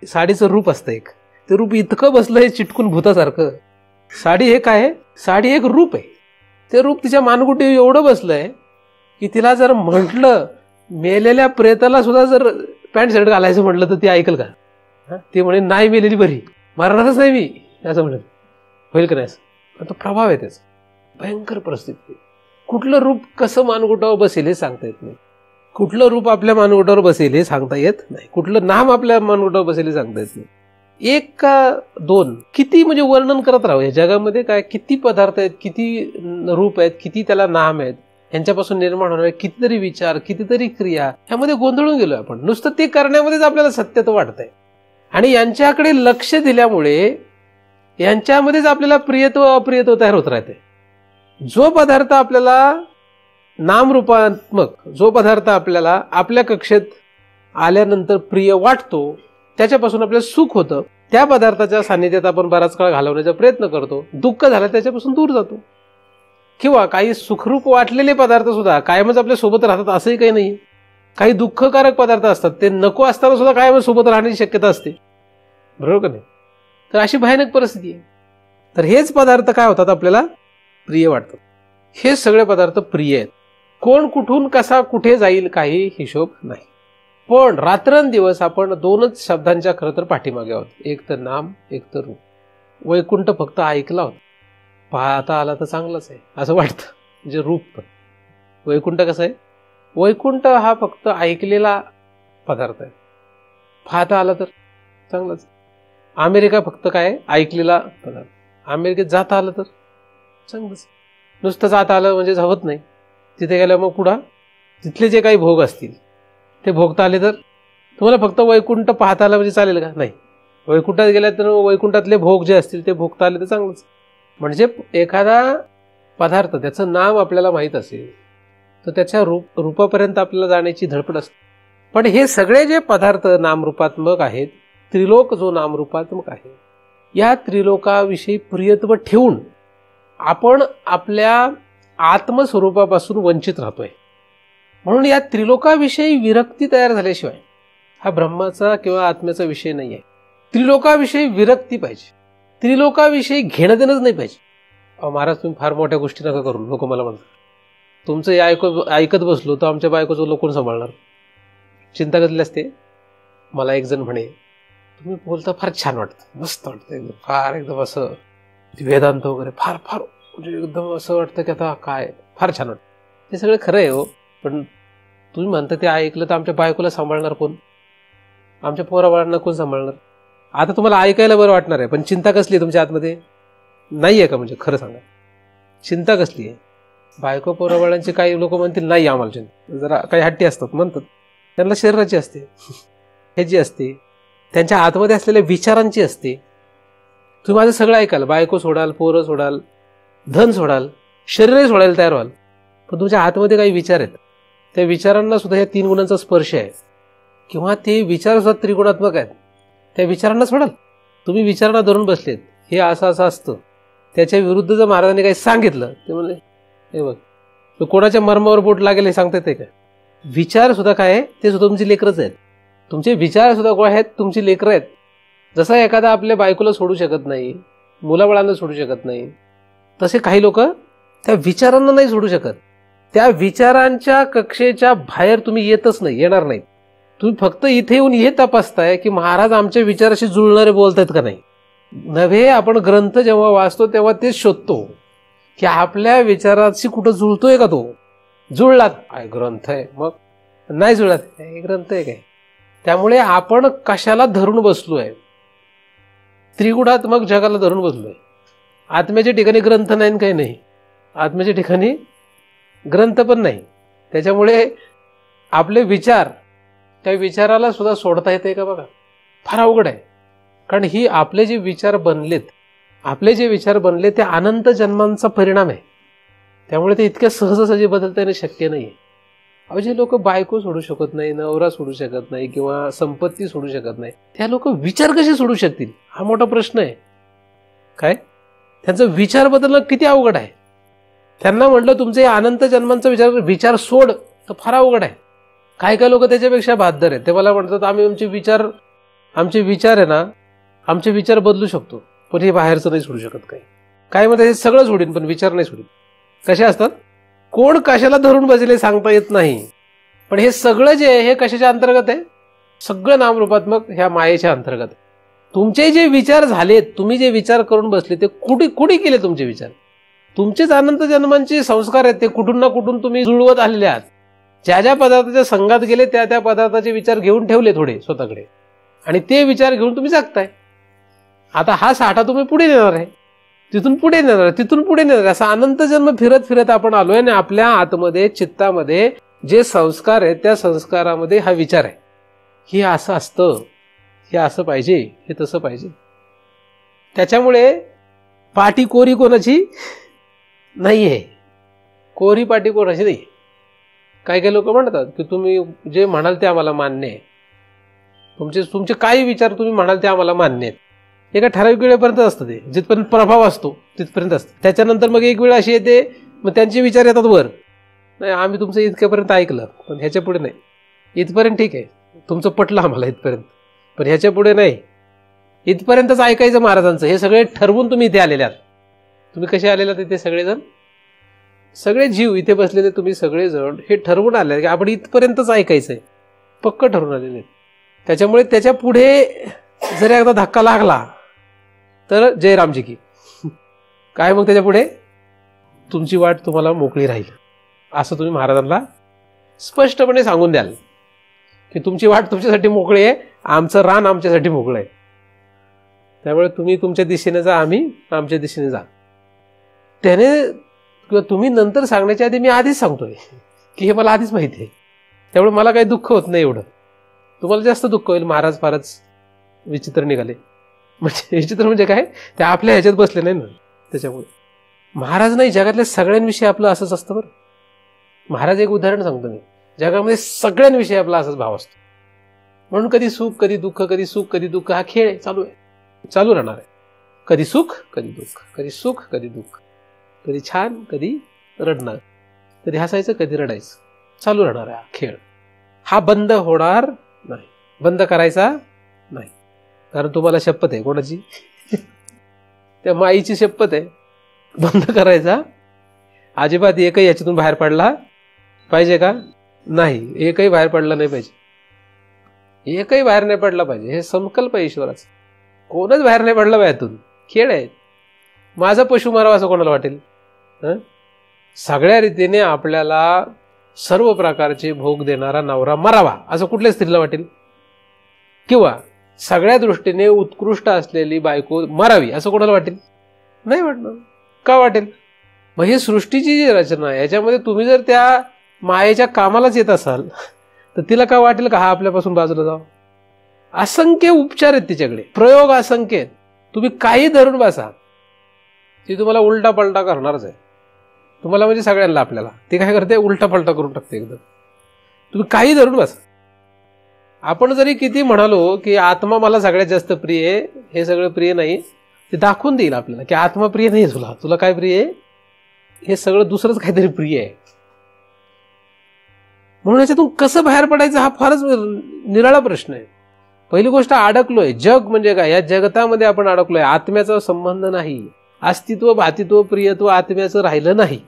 B: साडीचं रूप असतं एक, ते रूप इतकं बसलंय चिटकून भूतासारखं. साडी हे काय, साडी एक रूप आहे, ते रूप तिच्या मानगुटी एवढं बसलंय की तिला जर म्हटलं मेलेल्या प्रेताला सुद्धा जर पॅन्ट शर्ट घालायचं म्हटलं तर ती ऐकल का? ते म्हणे नाही मेलेली बरी, मरणारच नाही मी असं म्हणेल. होईल का नाही? तो प्रभाव आहे त्याचा. भयंकर परिस्थिती. कुठलं रूप कसं मानगुटावर बसेल हे सांगता येत नाही. कुठलं रूप आपल्या मानगुटावर बसेल हे सांगता येत नाही. कुठलं नाम आपल्या मानगुटावर बसेल हे सांगता येत नाही. एक का दोन, किती म्हणजे वर्णन करत राहू या जगामध्ये. काय किती पदार्थ आहेत, किती रूप आहेत, किती त्याला नाम आहेत, यांच्यापासून निर्माण होणारे कितीतरी विचार, कितीतरी क्रिया, ह्यामध्ये गोंधळून गेलोय आपण. नुसतं ते करण्यामध्येच आपल्याला सत्यत्व वाटतंय. आणि यांच्याकडे लक्ष दिल्यामुळे यांच्यामध्येच आपल्याला प्रियत्व अप्रियत्व तयार होत राहते. जो पदार्थ आपल्याला नामरूपात्मक, जो पदार्थ आपल्याला आपल्या कक्षेत आल्यानंतर प्रिय वाटतो, त्याच्यापासून आपल्याला सुख होतं, त्या पदार्थाच्या सान्निध्यात आपण बराच काळ घालवण्याचा प्रयत्न करतो. दुःख झालं त्याच्यापासून दूर जातो. किंवा काही सुखरूप वाटलेले पदार्थ सुद्धा कायमच आपल्या सोबत राहतात असंही काही नाही. काही दुःखकारक पदार्थ असतात, ते नको असताना सुद्धा कायमच सोबत राहण्याची शक्यता असते. बरोबर का नाही? तर अशी भयानक परिस्थिती आहे. तर हेच पदार्थ काय होतात, आपल्याला प्रिय वाटतात. हे सगळे पदार्थ प्रिय आहेत. कोण कुठून कसा कुठे जाईल काही हिशोब नाही. पण रात्रंदिवस आपण दोनच शब्दांच्या खरं तर पाठीमागे आहोत. एक तर नाम, एक तर रूप. वैकुंठ फक्त ऐकला होता, पाहता आला तर चांगलंच आहे असं वाटतं. म्हणजे रूप पण. वैकुंठ कसं आहे? वैकुंठ हा फक्त ऐकलेला पदार्थ आहे, पाहता आला तर चांगलंच. अमेरिका फक्त काय? ऐकलेला पदार्थ. अमेरिकेत जाता आलं तर चांगलंच. नुसतं जाता आलं म्हणजे होत नाही. तिथे गेल्या मग पुढं तिथले जे काही भोग असतील ते भोगता आले तर तुम्हाला फक्त वैकुंठ पाहता आलं म्हणजे चालेल का? नाही. वैकुंठात गेल्या तर वैकुंठातले भोग जे असतील ते भोगता आले तर चांगलंच. म्हणजे एखादा पदार्थ त्याचं नाम आपल्याला माहीत असेल तर त्याच्या रूपापर्यंत आपल्याला जाण्याची धडपड असते. पण हे सगळे जे पदार्थ नामरूपात्मक आहेत, त्रिलोक जो नामरूपात्मक आहे, या त्रिलोकाविषयी प्रियत्व ठेवून आपण आपल्या आत्मस्वरूपापासून वंचित राहतोय. म्हणून या त्रिलोकाविषयी विरक्ती तयार झाल्याशिवाय हा ब्रह्माचा किंवा आत्म्याचा विषय नाही आहे. त्रिलोकाविषयी विरक्ती पाहिजे. त्रिलोकाविषयी घेणं देणंच नाही पाहिजे. अहो महाराज, तुम्ही फार मोठ्या गोष्टी नका करू. लोक मला म्हणतात तुमचं हे ऐकत बसलो तर आमच्या बायकोचं लोक कोण सांभाळणार? चिंता कसली असते. मला एक जण म्हणे, तुम्ही बोलता फार छान वाटतं, मस्त वाटतं, एकदम फार एकदम असं वेदांत वगैरे फार फार म्हणजे एकदम असं वाटतं की आता काय फार छान वाटतं. ते सगळं खरं आहे हो, पण तुम्ही म्हणता ते ऐकलं तर आमच्या बायकोला सांभाळणार कोण? आमच्या पोराबाळांना कोण सांभाळणार? आता तुम्हाला ऐकायला बरं वाटणार आहे, पण चिंता कसली आहे तुमच्या आतमध्ये? नाही आहे का? म्हणजे खरं सांगा, चिंता कसली आहे? बायको पोराबाळांची काही लोक म्हणतील नाही आम्हाला चिंता, जरा काही हट्टी असतात, म्हणतात त्यांना शरीराची असते, ह्याची असते, त्यांच्या आतमध्ये असलेल्या विचारांची असते. तुम्ही माझं सगळं ऐकाल, बायको सोडाल, पोरं सोडाल, धन सोडाल, शरीरही सोडायला तयार व्हाल, पण तुमच्या आतमध्ये काही विचार आहेत. त्या विचारांना सुद्धा या 3 गुणांचा स्पर्श आहे, किंवा ते विचार सुद्धा त्रिगुणात्मक आहेत. त्या विचारांना सोडाल. तुम्ही विचारांना धरून बसलेत, हे असं असं असतं, त्याच्या विरुद्ध जर महाराजांनी काही सांगितलं ते म्हणले हे बघ कोणाच्या मर्मावर बोट लागेल हे सांगता येते का? विचार सुद्धा काय आहे? ते सुद्धा तुमची लेकरच आहेत. तुमचे विचार सुद्धा कोण आहेत? तुमची लेकरं आहेत. जसा एखादा आपल्या बायकोला सोडू शकत नाही, मुलाबाळांना सोडू शकत नाही, तसे काही लोक त्या विचारांना नाही सोडू शकत. त्या विचारांच्या कक्षेच्या बाहेर तुम्ही येतच नाही, येणार नाहीत. तुम्ही फक्त इथे येऊन हे तपासताय की महाराज आमच्या विचाराशी जुळणारे बोलतायत का नाही. नव्हे, आपण ग्रंथ जेव्हा वाचतो तेव्हा तेच शोधतो की आपल्या विचाराशी कुठं जुळतोय का. तो जुळलात काय ग्रंथ आहे, मग नाही जुळत हे ग्रंथ आहे काय. त्यामुळे आपण कशाला धरून बसलोय? त्रिगुणात्मक जगाला धरून बसलोय. आत्म्याच्या ठिकाणी ग्रंथ नाही, काही नाही. आत्म्याच्या ठिकाणी ग्रंथ पण नाही. त्याच्यामुळे आपले विचार, त्या विचाराला सुद्धा सोडता येते का? बघा, फार अवघड आहे. कारण ही आपले जे विचार बनलेत, आपले जे विचार बनले ते अनंत जन्मांचा परिणाम आहे. त्यामुळे ते इतक्या सहजासहजी बदलता येणं शक्य नाही आहे. अहो, जे लोक बायको सोडू शकत नाही, नवरा सोडू शकत नाही, किंवा संपत्ती सोडू शकत नाही, त्या लोक विचार कसे सोडू शकतील? हा मोठा प्रश्न आहे. काय त्यांचा विचार बदलणं किती अवघड आहे. त्यांना म्हटलं तुमचे अनंत जन्मांचा विचार सोड, तर फार अवघड आहे. काय काय लोक त्याच्यापेक्षा बहादर आहेत. ते मला म्हणतात आम्ही आमचे विचार आहे ना, आमचे विचार बदलू शकतो, पण हे बाहेरचं नाही सोडू शकत. काय म्हणतात हे सगळं सोडीन पण विचार नाही सोडीन. कसे असतात? कोण कशाला धरून बसले सांगता येत नाही, पण हे सगळं जे आहे हे कशाच्या अंतर्गत आहे? सगळं नामरूपात्मक ह्या मायेच्या अंतर्गत. तुमचे जे विचार झालेत, तुम्ही जे विचार करून बसले, ते कुठे केले तुमचे विचार? तुमचेच अनंत जन्मांचे संस्कार आहेत, ते कुठून ना कुठून तुम्ही जुळवत आलेले आहात. ज्या ज्या पदार्थाच्या संघात गेले त्या त्या पदार्थाचे विचार घेऊन ठेवले थोडे स्वतःकडे, आणि ते विचार घेऊन तुम्ही जगताय. आता हा साठा तुम्ही पुढे नेणार आहे, तिथून पुढे नेणार आहे, तिथून पुढे नेणार आहे. असा अनंत जन्म फिरत फिरत आपण आलोय, आणि आपल्या आतमध्ये चित्तामध्ये जे संस्कार आहेत त्या संस्कारामध्ये हा विचार आहे, हे असं असतं, हे असं पाहिजे, हे तसं पाहिजे. त्याच्यामुळे पाठी कोरी कोणाची नाहीये, कोरी पाठी कोणाची नाही. काही काही लोक म्हणतात की तुम्ही जे म्हणाल ते आम्हाला मान्य आहे, तुमचे काही विचार तुम्ही म्हणाल ते आम्हाला मान्य आहेत. एका ठराविक वेळेपर्यंत असतं ते, जिथपर्यंत प्रभाव असतो तिथपर्यंत असतं. त्याच्यानंतर मग एक वेळ अशी येते, मग त्यांचे विचार येतात वर, नाही आम्ही तुमचं इतक्यापर्यंत ऐकलं, पण ह्याच्या पुढे नाही. इथपर्यंत ठीक आहे, तुमचं पटलं आम्हाला इथपर्यंत, पण ह्याच्या पुढे नाही. इथपर्यंतच ऐकायचं महाराजांचं. हे सगळे ठरवून तुम्ही इथे आलेले आहात. तुम्ही कसे आलेले आहात? इथे सगळेजण, सगळे जीव इथे बसलेले तुम्ही सगळेजण हे ठरवून आले की आपण इथपर्यंतच ऐकायचंय, पक्क ठरवून आलेले. त्याच्यामुळे त्याच्या पुढे जर एकदा धक्का लागला तर जय रामजी की काय, मग त्याच्या पुढे तुमची वाट तुम्हाला मोकळी राहील, असं तुम्ही महाराजांना स्पष्टपणे सांगून द्याल की तुमची वाट तुमच्यासाठी मोकळी आहे, आमचं रान आमच्यासाठी मोकळं आहे. त्यामुळे तुम्ही तुमच्या दिशेने जा, आम्ही आमच्या दिशेने जा. त्याने किंवा तुम्ही नंतर सांगण्याच्या आधी मी आधीच सांगतोय की हे मला आधीच माहिती आहे, त्यामुळे मला काही दुःख होत नाही. एवढं तुम्हाला जास्त दुःख होईल, महाराज फारच विचित्र निघाले. म्हणजे विचित्र म्हणजे काय, ते आपल्या ह्याच्यात बसले नाही ना. त्याच्यामुळे महाराज नाही, जगातल्या सगळ्यांविषयी आपलं असंच असतं बरं. महाराज एक उदाहरण सांगतो मी, जगामध्ये सगळ्यांविषयी आपला असाच भाव असतो. म्हणून कधी सुख कधी दुःख, कधी सुख कधी दुःख, हा खेळ चालू आहे, चालू राहणार आहे. कधी सुख कधी दुःख, कधी सुख कधी दुःख, कधी छान कधी रडणार, कधी हसायचं कधी रडायचं, चालू राहणार आहे हा खेळ. हा बंद होणार नाही, बंद करायचा नाही. कारण तुम्हाला शपथ आहे, कोणाची? त्या माईची शपथ आहे. बंद करायचा अजिबात एकही याच्यातून बाहेर पडला पाहिजे का? नाही, एकही बाहेर पडला नाही पाहिजे, एकही बाहेर नाही पडला पाहिजे. हे संकल्प आहे ईश्वराचा. कोणच बाहेर नाही पडला बाहेरून. खेळ आहे. माझा पशु मारावा असं कोणाला वाटेल? सगळ्या रीतीने आपल्याला सर्व प्रकारचे भोग देणारा नवरा मारावा असं कुठल्या स्त्रीला वाटेल? किंवा सगळ्या दृष्टीने उत्कृष्ट असलेली बायको मारावी असं कोणाला वाटेल? नाही वाटणार. का वाटेल? मग ही सृष्टीची जी रचना आहे याच्यामध्ये तुम्ही जर त्या मायेच्या कामालाच येत असाल तर तिला का वाटेल का हा आपल्यापासून बाजूला जावं? असंख्य उपचार आहेत तिच्याकडे, प्रयोग असंख्य आहेत. तुम्ही काही धरून बसा, ती तुम्हाला उलटा पलटा करणारच आहे. तुम्हाला म्हणजे सगळ्यांना, आपल्याला ती काय करते? उलटा पलटा करून टाकते एकदम. तुम्ही काही धरून बसा. आपण जरी किती म्हणालो की आत्मा मला सगळ्यात जास्त प्रिय आहे, हे सगळं प्रिय नाही, ते दाखवून देईल आपल्याला की आत्मा प्रिय नाही. तुला काय प्रिय आहे? हे सगळं दुसरंच काहीतरी प्रिय आहे. म्हणून याच्यातून कसं बाहेर पडायचं हा फारच निराळा प्रश्न आहे. पहिली गोष्ट, अडकलोय. जग म्हणजे काय? या जगतामध्ये आपण अडकलोय. आत्म्याचा संबंध नाही. अस्तित्व, भातित्व, प्रियत्व आत्म्याचं राहिलं नाही.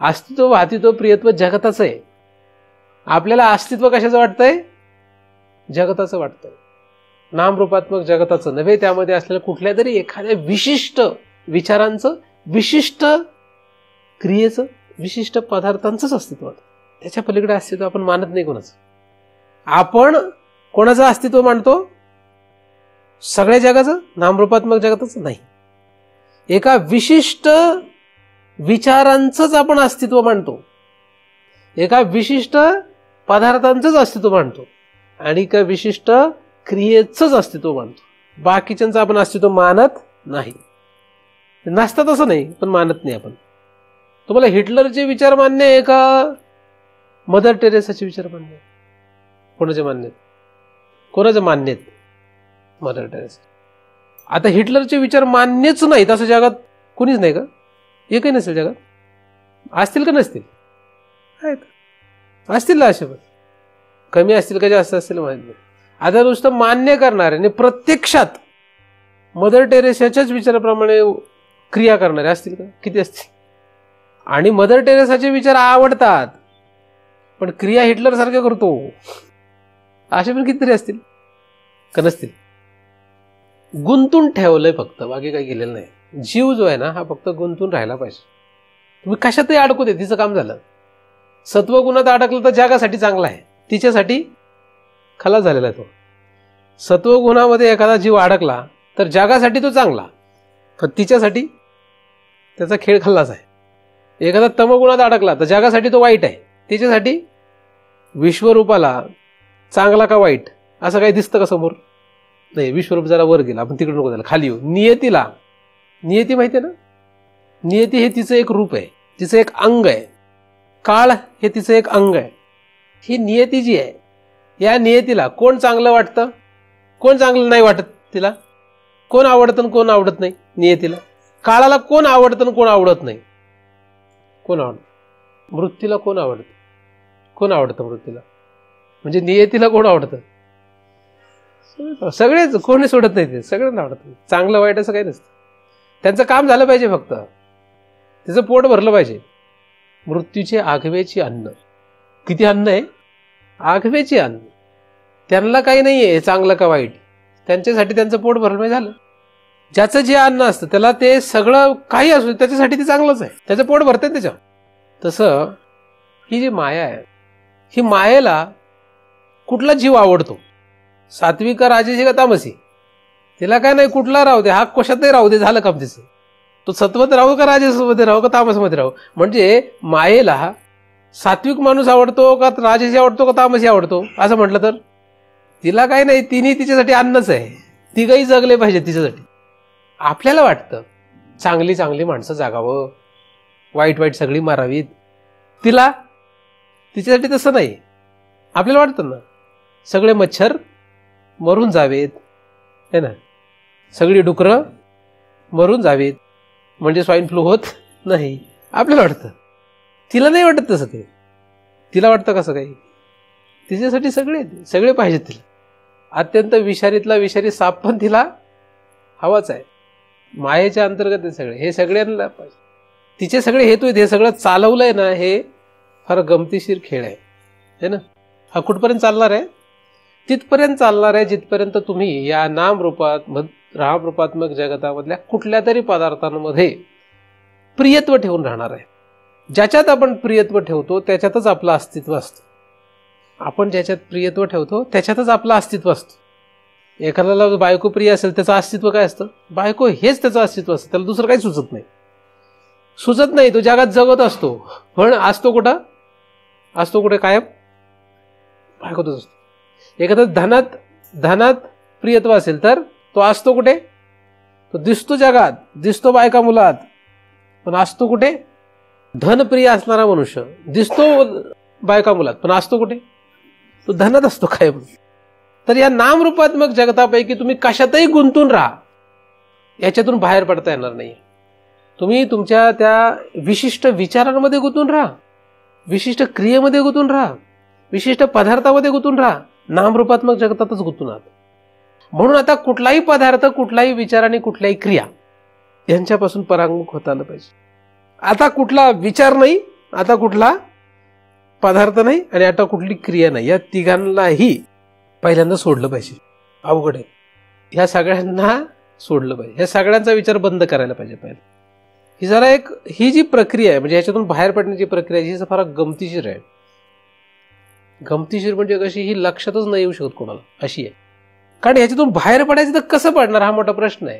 B: अस्तित्व, भातित्व, प्रियत्व जगताचं आहे. आपल्याला अस्तित्व कशाचं वाटतंय? जगताचं वाटतंय. नामरूपात्मक जगताचं नव्हे, त्यामध्ये असलेल्या कुठल्या तरी एखाद्या विशिष्ट विचारांचं, विशिष्ट क्रियेचं, विशिष्ट पदार्थांचंच अस्तित्व वाटतं. त्याच्या पलीकडे अस्तित्व आपण मानत नाही कोणाचं. आपण कोणाचं अस्तित्व मानतो? सगळ्या जगाचं, नामरूपात्मक जगताचं नाही. एका विशिष्ट विचारांचंच आपण अस्तित्व मानतो, एका विशिष्ट पदार्थांचंच अस्तित्व मानतो, आणि एका विशिष्ट क्रियेचंच अस्तित्व मानतो. बाकीच्यांचं आपण अस्तित्व मानत नाही. नसतात असं नाही, पण मानत नाही आपण. तुम्हाला हिटलरचे विचार मान्य आहे का? मदर टेरेसाचे विचार मान्य आहे? कोणाचे मान्य आहेत? कोणाचे मान्य आहेत? Mother Teresa. आता हिटलरचे विचार मान्यच नाहीत असं जगात कोणीच नाही का? एकही नसेल जगात? असतील का नसतील? आहेत, असतील ना. असे पण कमी असतील का जास्त असतील माहित नाही. आता नुसतं मान्य करणारे आणि प्रत्यक्षात मदर टेरेसाच्याच विचाराप्रमाणे क्रिया करणारे असतील का? किती असतील? आणि मदर टेरेसाचे विचार आवडतात, पण क्रिया हिटलर सारख्या करतो. असे पण कितीतरी असतील का नसतील. गुंतून ठेवलंय फक्त, बाकी काही केलेलं नाही. जीव जो आहे ना हा फक्त गुंतून राहायला पाहिजे. तुम्ही कशातही अडकू दे, तिचं काम झालं. सत्वगुणात अडकलं तर जगासाठी चांगला आहे, तिच्यासाठी खलास झालेला आहे तो. सत्वगुणामध्ये एखादा जीव अडकला तर जगासाठी तो चांगला, पण तिच्यासाठी त्याचा खेळ खल्लास आहे. एखादा तमगुणात अडकला तर जगासाठी तो वाईट आहे, तिच्यासाठी विश्वरूपाला चांगला का वाईट असं काही दिसतं का समोर? नाही. विश्वरूप जरा वर गेला, आपण तिकडे नको जायला, खाली येऊ. नियतीला, नियती माहिती आहे ना, नियती हे तिचं एक रूप आहे, तिचं एक अंग आहे. काळ हे तिचं एक अंग आहे. ही नियती जी आहे, या नियतीला कोण चांगलं वाटतं, कोण चांगलं नाही वाटत, तिला कोण आवडतं कोण आवडत नाही. नियतीला, काळाला कोण आवडतं कोण आवडत नाही. कोण आवडतं? मृत्यूला कोण आवडतं? कोण आवडतं मृत्यूला? म्हणजे नियतीला कोण आवडतं? सगळेच, कोणी सोडत नाही, ते सगळ्यांना आवडतं. चांगलं वाईट असं काही नसतं. त्यांचं काम झालं पाहिजे, फक्त त्याचं पोट भरलं पाहिजे. मृत्यूचे आघवेची अन्न. किती अन्न आहे? आघवेची अन्न. त्यांना काही नाहीये चांगलं का वाईट, त्यांच्यासाठी त्यांचं पोट भरलं झालं. ज्याचं जे अन्न असतं त्याला ते सगळं काही असू त्याच्यासाठी ते चांगलंच आहे, त्याचं पोट भरतंय त्याच्यावर. तसं ही जी माया आहे, ही मायेला कुठला जीव आवडतो, सात्विक का राजसी का तामसी, तिला काय नाही, कुठला राहू दे, हा कशातही राहू दे, झालं काम तिचं. तो सत्वत राहू का राजसमध्ये राहू का तामसमध्ये राहू. म्हणजे मायेला सात्विक माणूस आवडतो का राजसी आवडतो का तामसी आवडतो असं म्हटलं तर तिला काय नाही, तिन्ही तिच्यासाठी अन्नच आहे. ती काही जगले पाहिजे तिच्यासाठी. आपल्याला वाटतं चांगली चांगली माणसं जागावं, वाईट वाईट सगळी मारावीत. तिला तिच्यासाठी तसं नाही. आपल्याला वाटतं ना सगळे मच्छर मरून जावेत, है ना, सगळी डुकरं मरून जावेत म्हणजे स्वाईन फ्लू होत नाही, आपल्याला वाटतं. तिला नाही वाटत तसं. ते तिला वाटतं कसं काही, तिच्यासाठी सगळे पाहिजेत तिला. अत्यंत विषारीतला विषारी साप पण तिला हवाच आहे. मायेच्या अंतर्गत हे सगळे, हे सगळ्यांना पाहिजे. तिचे सगळे हेतू आहेत. हे सगळं चालवलंय ना, हे फार गमतीशीर खेळ आहे ना. हा कुठपर्यंत चालणार आहे? तिथपर्यंत चालणार आहे जिथपर्यंत तुम्ही या रामरूपात्मक जगतामधल्या कुठल्या तरी पदार्थांमध्ये प्रियत्व ठेवून राहणार आहे. ज्याच्यात आपण प्रियत्व ठेवतो त्याच्यातच आपलं अस्तित्व असतं. आपण ज्याच्यात प्रियत्व ठेवतो त्याच्यातच आपलं अस्तित्व असतं. एखाद्याला बायको प्रिय असेल, त्याचं अस्तित्व काय असतं? बायको हेच त्याचं अस्तित्व असतं, त्याला दुसरं काही सुचत नाही. तो जगात जगत असतो, पण असतो कुठं? असतो कुठे कायम? बायकोतच असतो. एखादा धनात प्रियत्व असेल तर तो असतो कुठे? तो दिसतो जगात, दिसतो बायका मुलात, पण असतो कुठे? धनप्रिय असणारा मनुष्य दिसतो बायका मुलात, पण असतो कुठे? तो धनात असतो कायम. तर या नामरूपात्मक जगतापैकी तुम्ही कशातही गुंतून राहा, याच्यातून बाहेर पडता येणार नाही. तुम्ही तुमच्या त्या विशिष्ट विचारांमध्ये गुंतून राहा, विशिष्ट क्रियेमध्ये गुंतून राहा, विशिष्ट पदार्थामध्ये गुंतून राहा, नामरूपात्मक जगतातच गुंतून आहात. म्हणून आता कुठलाही पदार्थ, कुठलाही विचार आणि कुठल्याही क्रिया यांच्यापासून परांगमुख होता आलं पाहिजे. आता कुठला विचार नाही, आता कुठला पदार्थ नाही आणि आता कुठली क्रिया नाही, या तिघांनाही पहिल्यांदा सोडलं पाहिजे. अवघड आहे. ह्या सगळ्यांना सोडलं पाहिजे, ह्या सगळ्यांचा विचार बंद करायला पाहिजे पहिला. ही जी प्रक्रिया आहे, म्हणजे ह्याच्यातून बाहेर पडण्याची प्रक्रिया, ही फार गमतीशीर आहे. गमतीशीर म्हणजे कशी, ही लक्षातच नाही येऊ शकत कोणाला, अशी आहे. कारण ह्याच्यातून बाहेर पडायचं तर कसं पडणार, हा मोठा प्रश्न आहे.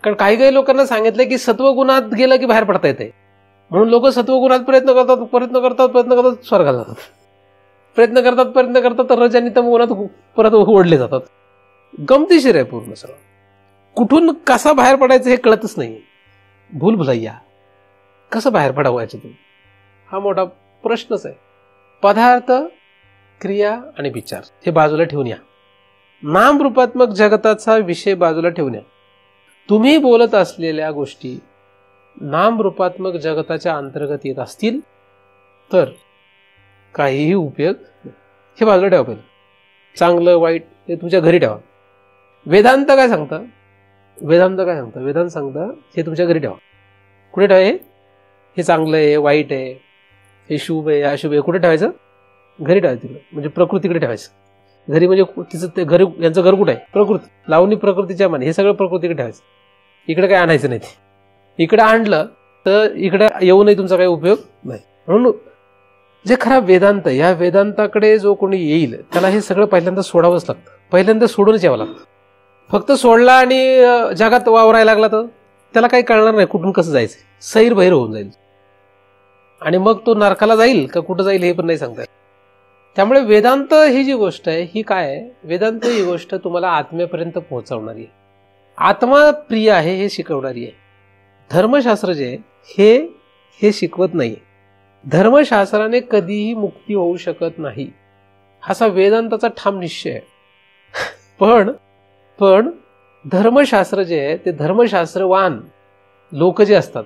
B: कारण काही लोकांना सांगितलं की सत्वगुणात गेलं की बाहेर पडता येते, म्हणून लोक सत्वगुणात प्रयत्न करतात स्वर्गाला जातात, प्रयत्न करतात तर रज आणि तमगुणात परत ओढले जातात. गमतीशीर आहे पूर्ण सगळं. कुठून कसा बाहेर पडायचं हे कळतच नाही. भूलभुलैया, कसं बाहेर पडावं याच्यातून, हा मोठा प्रश्नच आहे. पदार्थ, क्रिया आणि विचार हे बाजूला ठेवून या. नामरूपात्मक जगताचा विषय बाजूला ठेवून या. तुम्ही बोलत असलेल्या गोष्टी नामरूपात्मक जगताच्या अंतर्गत येत असतील तर काहीही उपयोग नाही. हे बाजूला ठेवा पहिलं. चांगलं वाईट हे तुमच्या घरी ठेवा. वेदांत काय सांगतं? वेदांत सांगतं हे तुमच्या घरी ठेवा. कुठे ठेवा? हे चांगलं आहे, वाईट आहे, हे शुभ आहे, अशुभ आहे, कुठे ठेवायचं? घरी ठेवायचं तिकडे, म्हणजे प्रकृतीकडे ठेवायचं. घरी म्हणजे तिचं ते घर, यांचं घर कुठं आहे? प्रकृती. लावणी प्रकृतीच्या माने, हे सगळं प्रकृतीकडे ठेवायचं. इकडे काय आणायचं नाही. ते इकडे आणलं तर इकडे येऊनही तुमचा काही उपयोग नाही. म्हणून जे खरा वेदांत, या वेदांताकडे जो कोणी येईल त्याला हे सगळं पहिल्यांदा सोडावंच लागतं. पहिल्यांदा सोडूनच यावं लागतं. फक्त सोडला आणि जगात वावरायला लागला तर त्याला काही कळणार नाही कुठून कसं जायचं, सैर बहिर होऊन जाईल. आणि मग तो नरकाला जाईल का कुठं जाईल हे पण नाही सांगता येत. त्यामुळे वेदांत ही जी गोष्ट आहे ही काय आहे? वेदांत ही गोष्ट तुम्हाला आत्म्यापर्यंत पोहोचवणारी आहे, आत्मा प्रिय आहे हे शिकवणारी आहे. धर्मशास्त्र जे हे शिकवत नाही. धर्मशास्त्राने कधीही मुक्ती होऊ शकत नाही, असा वेदांताचा ठाम निश्चय आहे. पण धर्मशास्त्र जे आहे ते धर्मशास्त्रवान लोक जे असतात,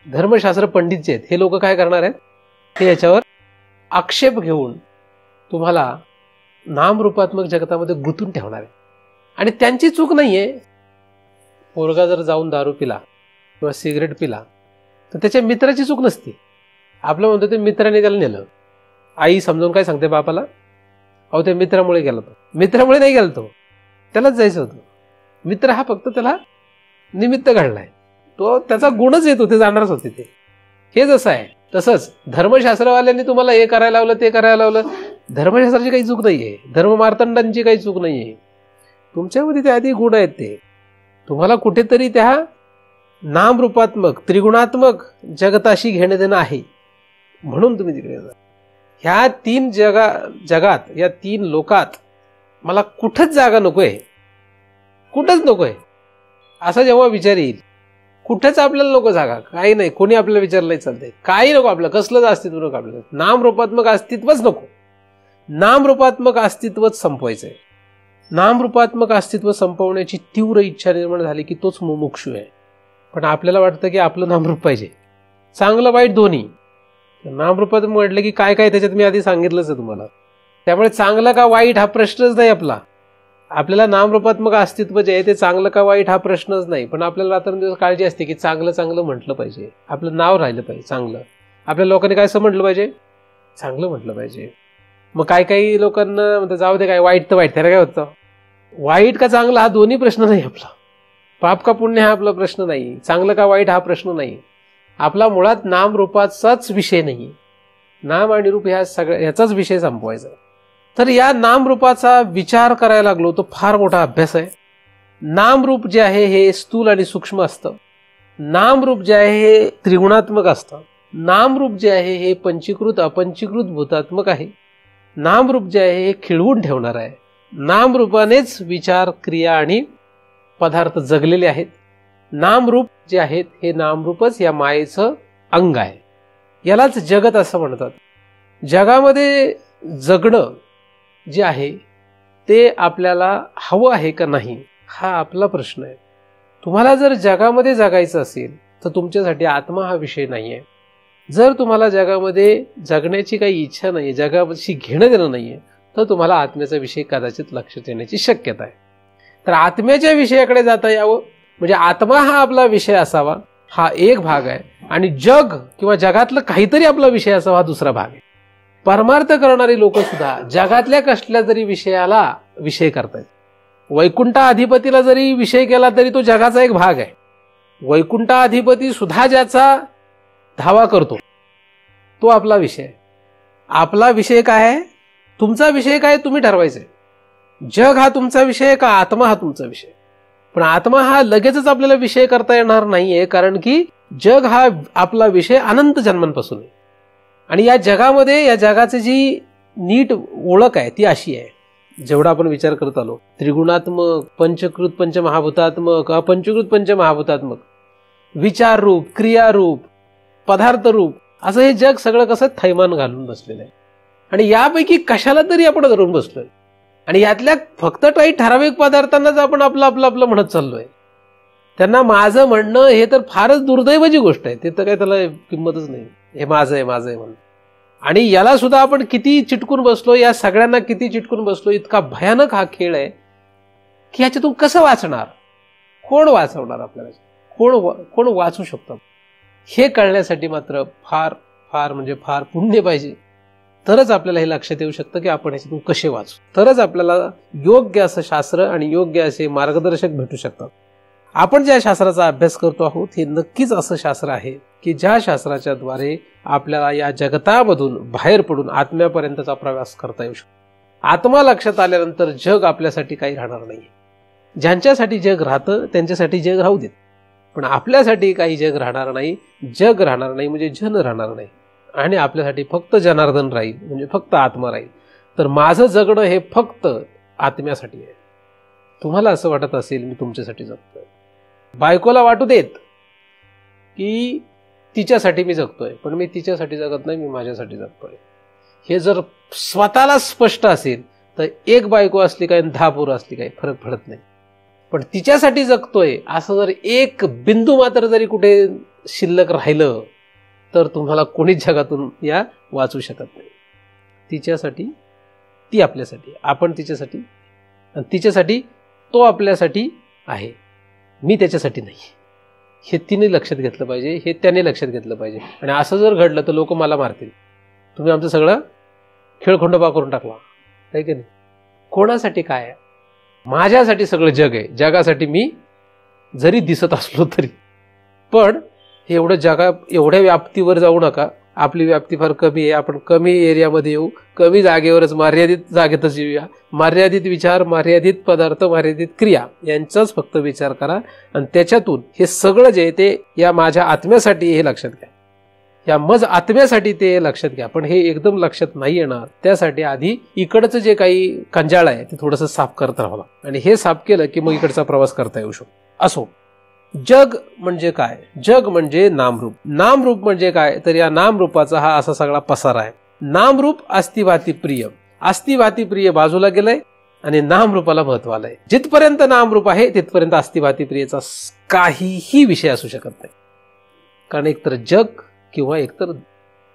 B: धर्मशास्त्र पंडित जे आहेत, हे लोक काय करणार आहेत? ते याच्यावर आक्षेप घेऊन तुम्हाला नामरूपात्मक जगतामध्ये गुंतून ठेवणार आहे. आणि त्यांची चूक नाहीये. पोरगा जर जाऊन दारू पिला किंवा सिगरेट पिला तर त्याच्या मित्राची चूक नसते. आपलं म्हणतो ते मित्राने त्याला नेलं. आई समजावून काय सांगते बापाला? अहो ते मित्रामुळे गेला, तो मित्रामुळे नाही गेला, तो त्यालाच जायचं होतं. मित्र हा फक्त त्याला निमित्त घडलाय, तो त्याचा गुणच येतो, ते जाणारच होते ते. हे जसं आहे तसंच धर्मशास्त्रवाल्यांनी तुम्हाला हे करायला लावलं ते करायला लावलं, धर्मशास्त्राची काही चूक नाहीये, धर्ममार्तंडांची काही चूक नाहीये. तुमच्यामध्ये ते आधी गुण आहेत, ते तुम्हाला कुठेतरी त्या नामरूपात्मक त्रिगुणात्मक जगताशी घेणं देणं आहे, म्हणून तुम्ही तिकडे जा. ह्या तीन जगात, या तीन लोकात मला कुठंच जागा नकोय, कुठंच नकोय असा जेव्हा विचार येईल, कुठंच आपल्याला नको जागा, काही नाही, कोणी आपल्याला विचारलं नाही चालतंय, काही नको, आपलं कसलंच अस्तित्व नको, आपल्याला नामरूपात्मक अस्तित्वच नको. नामरूपात्मक अस्तित्वच संपवायचंय. नामरूपात्मक अस्तित्व संपवण्याची तीव्र इच्छा निर्माण झाली की तोच मुमुक्षू आहे. पण आपल्याला वाटतं की आपलं नामरूप पाहिजे, चांगलं वाईट दोन्ही. नामरूपात म्हटलं की काय काय त्याच्यात मी आधी सांगितलंच आहे तुम्हाला. त्यामुळे चांगलं का वाईट हा प्रश्नच नाही आपला. आपल्याला नामरूपात्मक अस्तित्व जे आहे ते चांगलं का वाईट हा प्रश्नच नाही. पण आपल्याला रात्रंदिवस काळजी असते की चांगलं चांगलं म्हटलं पाहिजे, आपलं नाव राहिलं पाहिजे चांगलं. आपल्या लोकांनी काय असं म्हटलं पाहिजे? चांगलं म्हटलं पाहिजे. मग काय काही लोकांना म्हणतात जाऊ दे, काय वाईट तर वाईट, त्याला काय होतं? वाईट का चांगलं हा दोन्ही प्रश्न नाही आपला. पाप का पुण्य हा आपला प्रश्न नाही, चांगलं का वाईट हा प्रश्न नाही. आपला मुळात नामरूपाचाच विषय नाही, नाम आणि रूप ह्याचाच विषय संपवायचा. तर या नामरूपाचा विचार करायला लागलो तो फार मोठा अभ्यास आहे. नामरूप जे आहे हे स्थूल आणि सूक्ष्म असतं. नामरूप जे आहे हे त्रिगुणात्मक असतं. नामरूप जे आहे हे पंचीकृत अपंचीकृत भूतात्मक आहे. नामरूप जे आहे हे खिळवून ठेवणार आहे. नामरूपानेच विचार, क्रिया आणि पदार्थ जगलेले आहेत. नामरूप जे आहेत हे नामरूपच या मायेचं अंग आहे. यालाच जगत असं म्हणतात. जगामध्ये जगणं जे आहे ते आपल्याला हवं आहे का नाही हा आपला प्रश्न आहे. तुम्हाला जर जगामध्ये जगायचं असेल तर तुमच्यासाठी आत्मा हा विषय नाही आहे. जर तुम्हाला जगामध्ये जगण्याची काही इच्छा नाही, जगाशी घेणं देणं नाही आहे, तर तुम्हाला आत्म्याचा विषय कदाचित लक्षात येण्याची शक्यता आहे. तर आत्म्याच्या विषयाकडे जाता यावं म्हणजे आत्मा हा आपला विषय असावा, हा एक भाग आहे. आणि जग किंवा जगातलं काहीतरी आपला विषय असावा हा दुसरा भाग आहे. परमार्थ करणारी लोक सुद्धा जगातल्या कसल्या जरी विषयाला विषय करतायत. वैकुंठाधिपतीला जरी विषय केला तरी तो जगाचा एक भाग आहे. वैकुंठाधिपती सुद्धा ज्याचा धावा करतो तो आपला विषय आहे. आपला विषय काय आहे? तुमचा विषय काय तुम्ही ठरवायचंय. जग हा तुमचा विषय का आत्मा हा तुमचा विषय? पण आत्मा हा लगेचच आपल्याला विषय करता येणार नाहीये, कारण की जग हा आपला विषय अनंत जन्मांपासून आहे. आणि या जगामध्ये या जगाची जी नीट ओळख आहे ती अशी आहे, जेवढा आपण विचार करत आलो, त्रिगुणात्मक, पंचकृत पंचमहाभूतात्मक, अपंचकृत पंचमहाभूतात्मक, विचार रूप, क्रिया रूप, पदार्थ रूप, असं हे जग सगळं कसं थैमान घालून बसलेलं आहे. आणि यापैकी कशाला तरी आपण धरून बसलोय. आणि यातल्या फक्त काही ठराविक पदार्थांनाच आपण आपलं म्हणत चाललोय. त्यांना माझं म्हणणं हे तर फारच दुर्दैवाची गोष्ट आहे. ते तर काही त्याला किंमतच नाही. हे माझं आहे माझं आहे म्हणून. आणि याला सुद्धा आपण किती चिटकून बसलो, या सगळ्यांना किती चिटकून बसलो. इतका भयानक हा खेळ आहे की ह्याच्यातून कसं वाचणार, कोण वाचवणार आपल्याला, कोण वाचू शकतो हे कळण्यासाठी मात्र फार फार म्हणजे फार पुण्य पाहिजे. तरच आपल्याला हे लक्षात येऊ शकतं की आपण ह्याच्यातून कसे वाचू, तरच आपल्याला योग्य असं शास्त्र आणि योग्य असे मार्गदर्शक भेटू शकतात. आपण ज्या शास्त्राचा अभ्यास करतो आहोत हे नक्कीच असं शास्त्र आहे की ज्या शास्त्राच्या द्वारे आपल्याला या जगतामधून बाहेर पडून आत्म्यापर्यंतचा प्रवास करता येऊ शकतो. आत्मा लक्षात आल्यानंतर जग आपल्यासाठी काही राहणार नाही. ज्यांच्यासाठी जग राहतं त्यांच्यासाठी जग राहू देत, पण आपल्यासाठी काही जग राहणार नाही. जग राहणार नाही म्हणजे जन राहणार नाही आणि आपल्यासाठी फक्त जनार्दन राहील, म्हणजे फक्त आत्मा राहील. तर माझं जगणं हे फक्त आत्म्यासाठी आहे. तुम्हाला असं वाटत असेल मी तुमच्यासाठी जगतोय, बायकोला वाटू देत की तिच्यासाठी मी जगतोय, पण मी तिच्यासाठी जगत नाही, मी माझ्यासाठी जगतोय. हे जर स्वतःला स्पष्ट असेल तर एक बायको असली काय 10 पोरं असली काय फरक पडत नाही. पण तिच्यासाठी जगतोय असं जर एक बिंदू मात्र जरी कुठे शिल्लक राहिलं तर तुम्हाला कोणीच जगातून या वाचू शकत नाही. तिच्यासाठी, ती आपल्यासाठी, आपण तिच्यासाठी, आणि तिच्यासाठी तो आपल्यासाठी आहे, मी त्याच्यासाठी नाही. हे तिने लक्षात घेतलं पाहिजे, हे त्याने लक्षात घेतलं पाहिजे. आणि असं जर घडलं तर लोक मला मारतील, तुम्ही आमचं सगळं खेळखंडोबा करून टाकला आहे की नाही. कोणासाठी काय आहे? माझ्यासाठी सगळं जग आहे. जगासाठी मी जरी दिसत असलो तरी, पण हे एवढ्या व्याप्तीवर जाऊ नका. आपली व्याप्ती फार कमी आहे, आपण कमी एरियामध्ये येऊ, कमी जागेवरच मर्यादित जागेतच येऊया. मर्यादित विचार, मर्यादित पदार्थ, मर्यादित क्रिया यांचाच फक्त विचार करा आणि त्याच्यातून हे सगळं जे ते या माझ्या आत्म्यासाठी हे लक्षात घ्या, या मज आत्म्यासाठी ते लक्षात घ्या. पण हे एकदम लक्षात नाही येणार, त्यासाठी आधी इकडचं जे काही कंजाळ आहे ते थोडंसं साफ करत राहावं, आणि हे साफ केलं की मग इकडचा प्रवास करता येऊ शकतो. असो, जग म्हणजे काय? जग म्हणजे नामरूप. नामरूप म्हणजे काय? तर या नामरूपाचा हा असा सगळा पसारा आहे. नामरूप अस्तिभाती प्रिय, अस्तिभाती प्रिय बाजूला गेलंय आणि नामरूपाला महत्व आलंय. जिथपर्यंत नामरूप आहे तिथपर्यंत अस्तिभाती प्रियचा काहीही विषय असू शकत नाही. कारण एकतर जग किंवा एकतर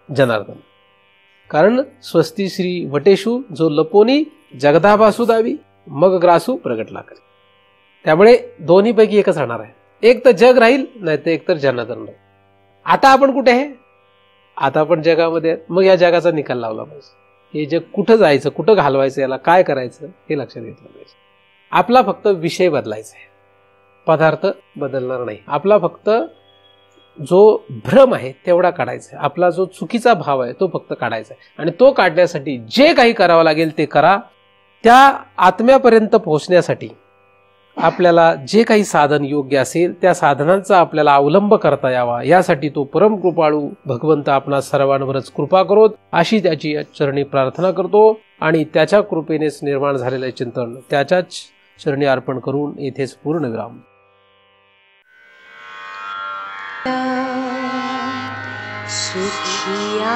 B: जनार्दन. कारण स्वस्ती श्री वटेशू जो लपोनी जगदाभासू दावी मग ग्रासू प्रगटला करे. त्यामुळे दोन्हीपैकी एकच राहणार आहे. एक तर जग राहील, नाही तर एक तर जनार्दन राहील. आता आपण कुठे आहे? आता आपण जगामध्ये. मग या जगाचा निकाल लावला पाहिजे. हे जग कुठं जायचं, कुठं घालवायचं, याला काय करायचं हे लक्षात घेतलं पाहिजे. आपला फक्त विषय बदलायचा आहे, पदार्थ बदलणार नाही. आपला फक्त जो भ्रम आहे तेवढा काढायचा आहे. आपला जो चुकीचा भाव आहे तो फक्त काढायचा आहे. आणि तो काढण्यासाठी जे काही करावं लागेल ते करा. त्या आत्म्यापर्यंत पोहोचण्यासाठी आपल्याला जे काही साधन योग्य असेल त्या साधनांचा आपल्याला अवलंब करता यावा, यासाठी तो परम कृपाळू भगवंत आपणा सर्वांवरच कृपा करोत अशी त्याची चरणी प्रार्थना करतो. आणि त्याच्या कृपेनेच निर्माण झालेले चिंतन त्याच्याच चरणी अर्पण करून येथेच पूर्ण विराम.
C: सुखिया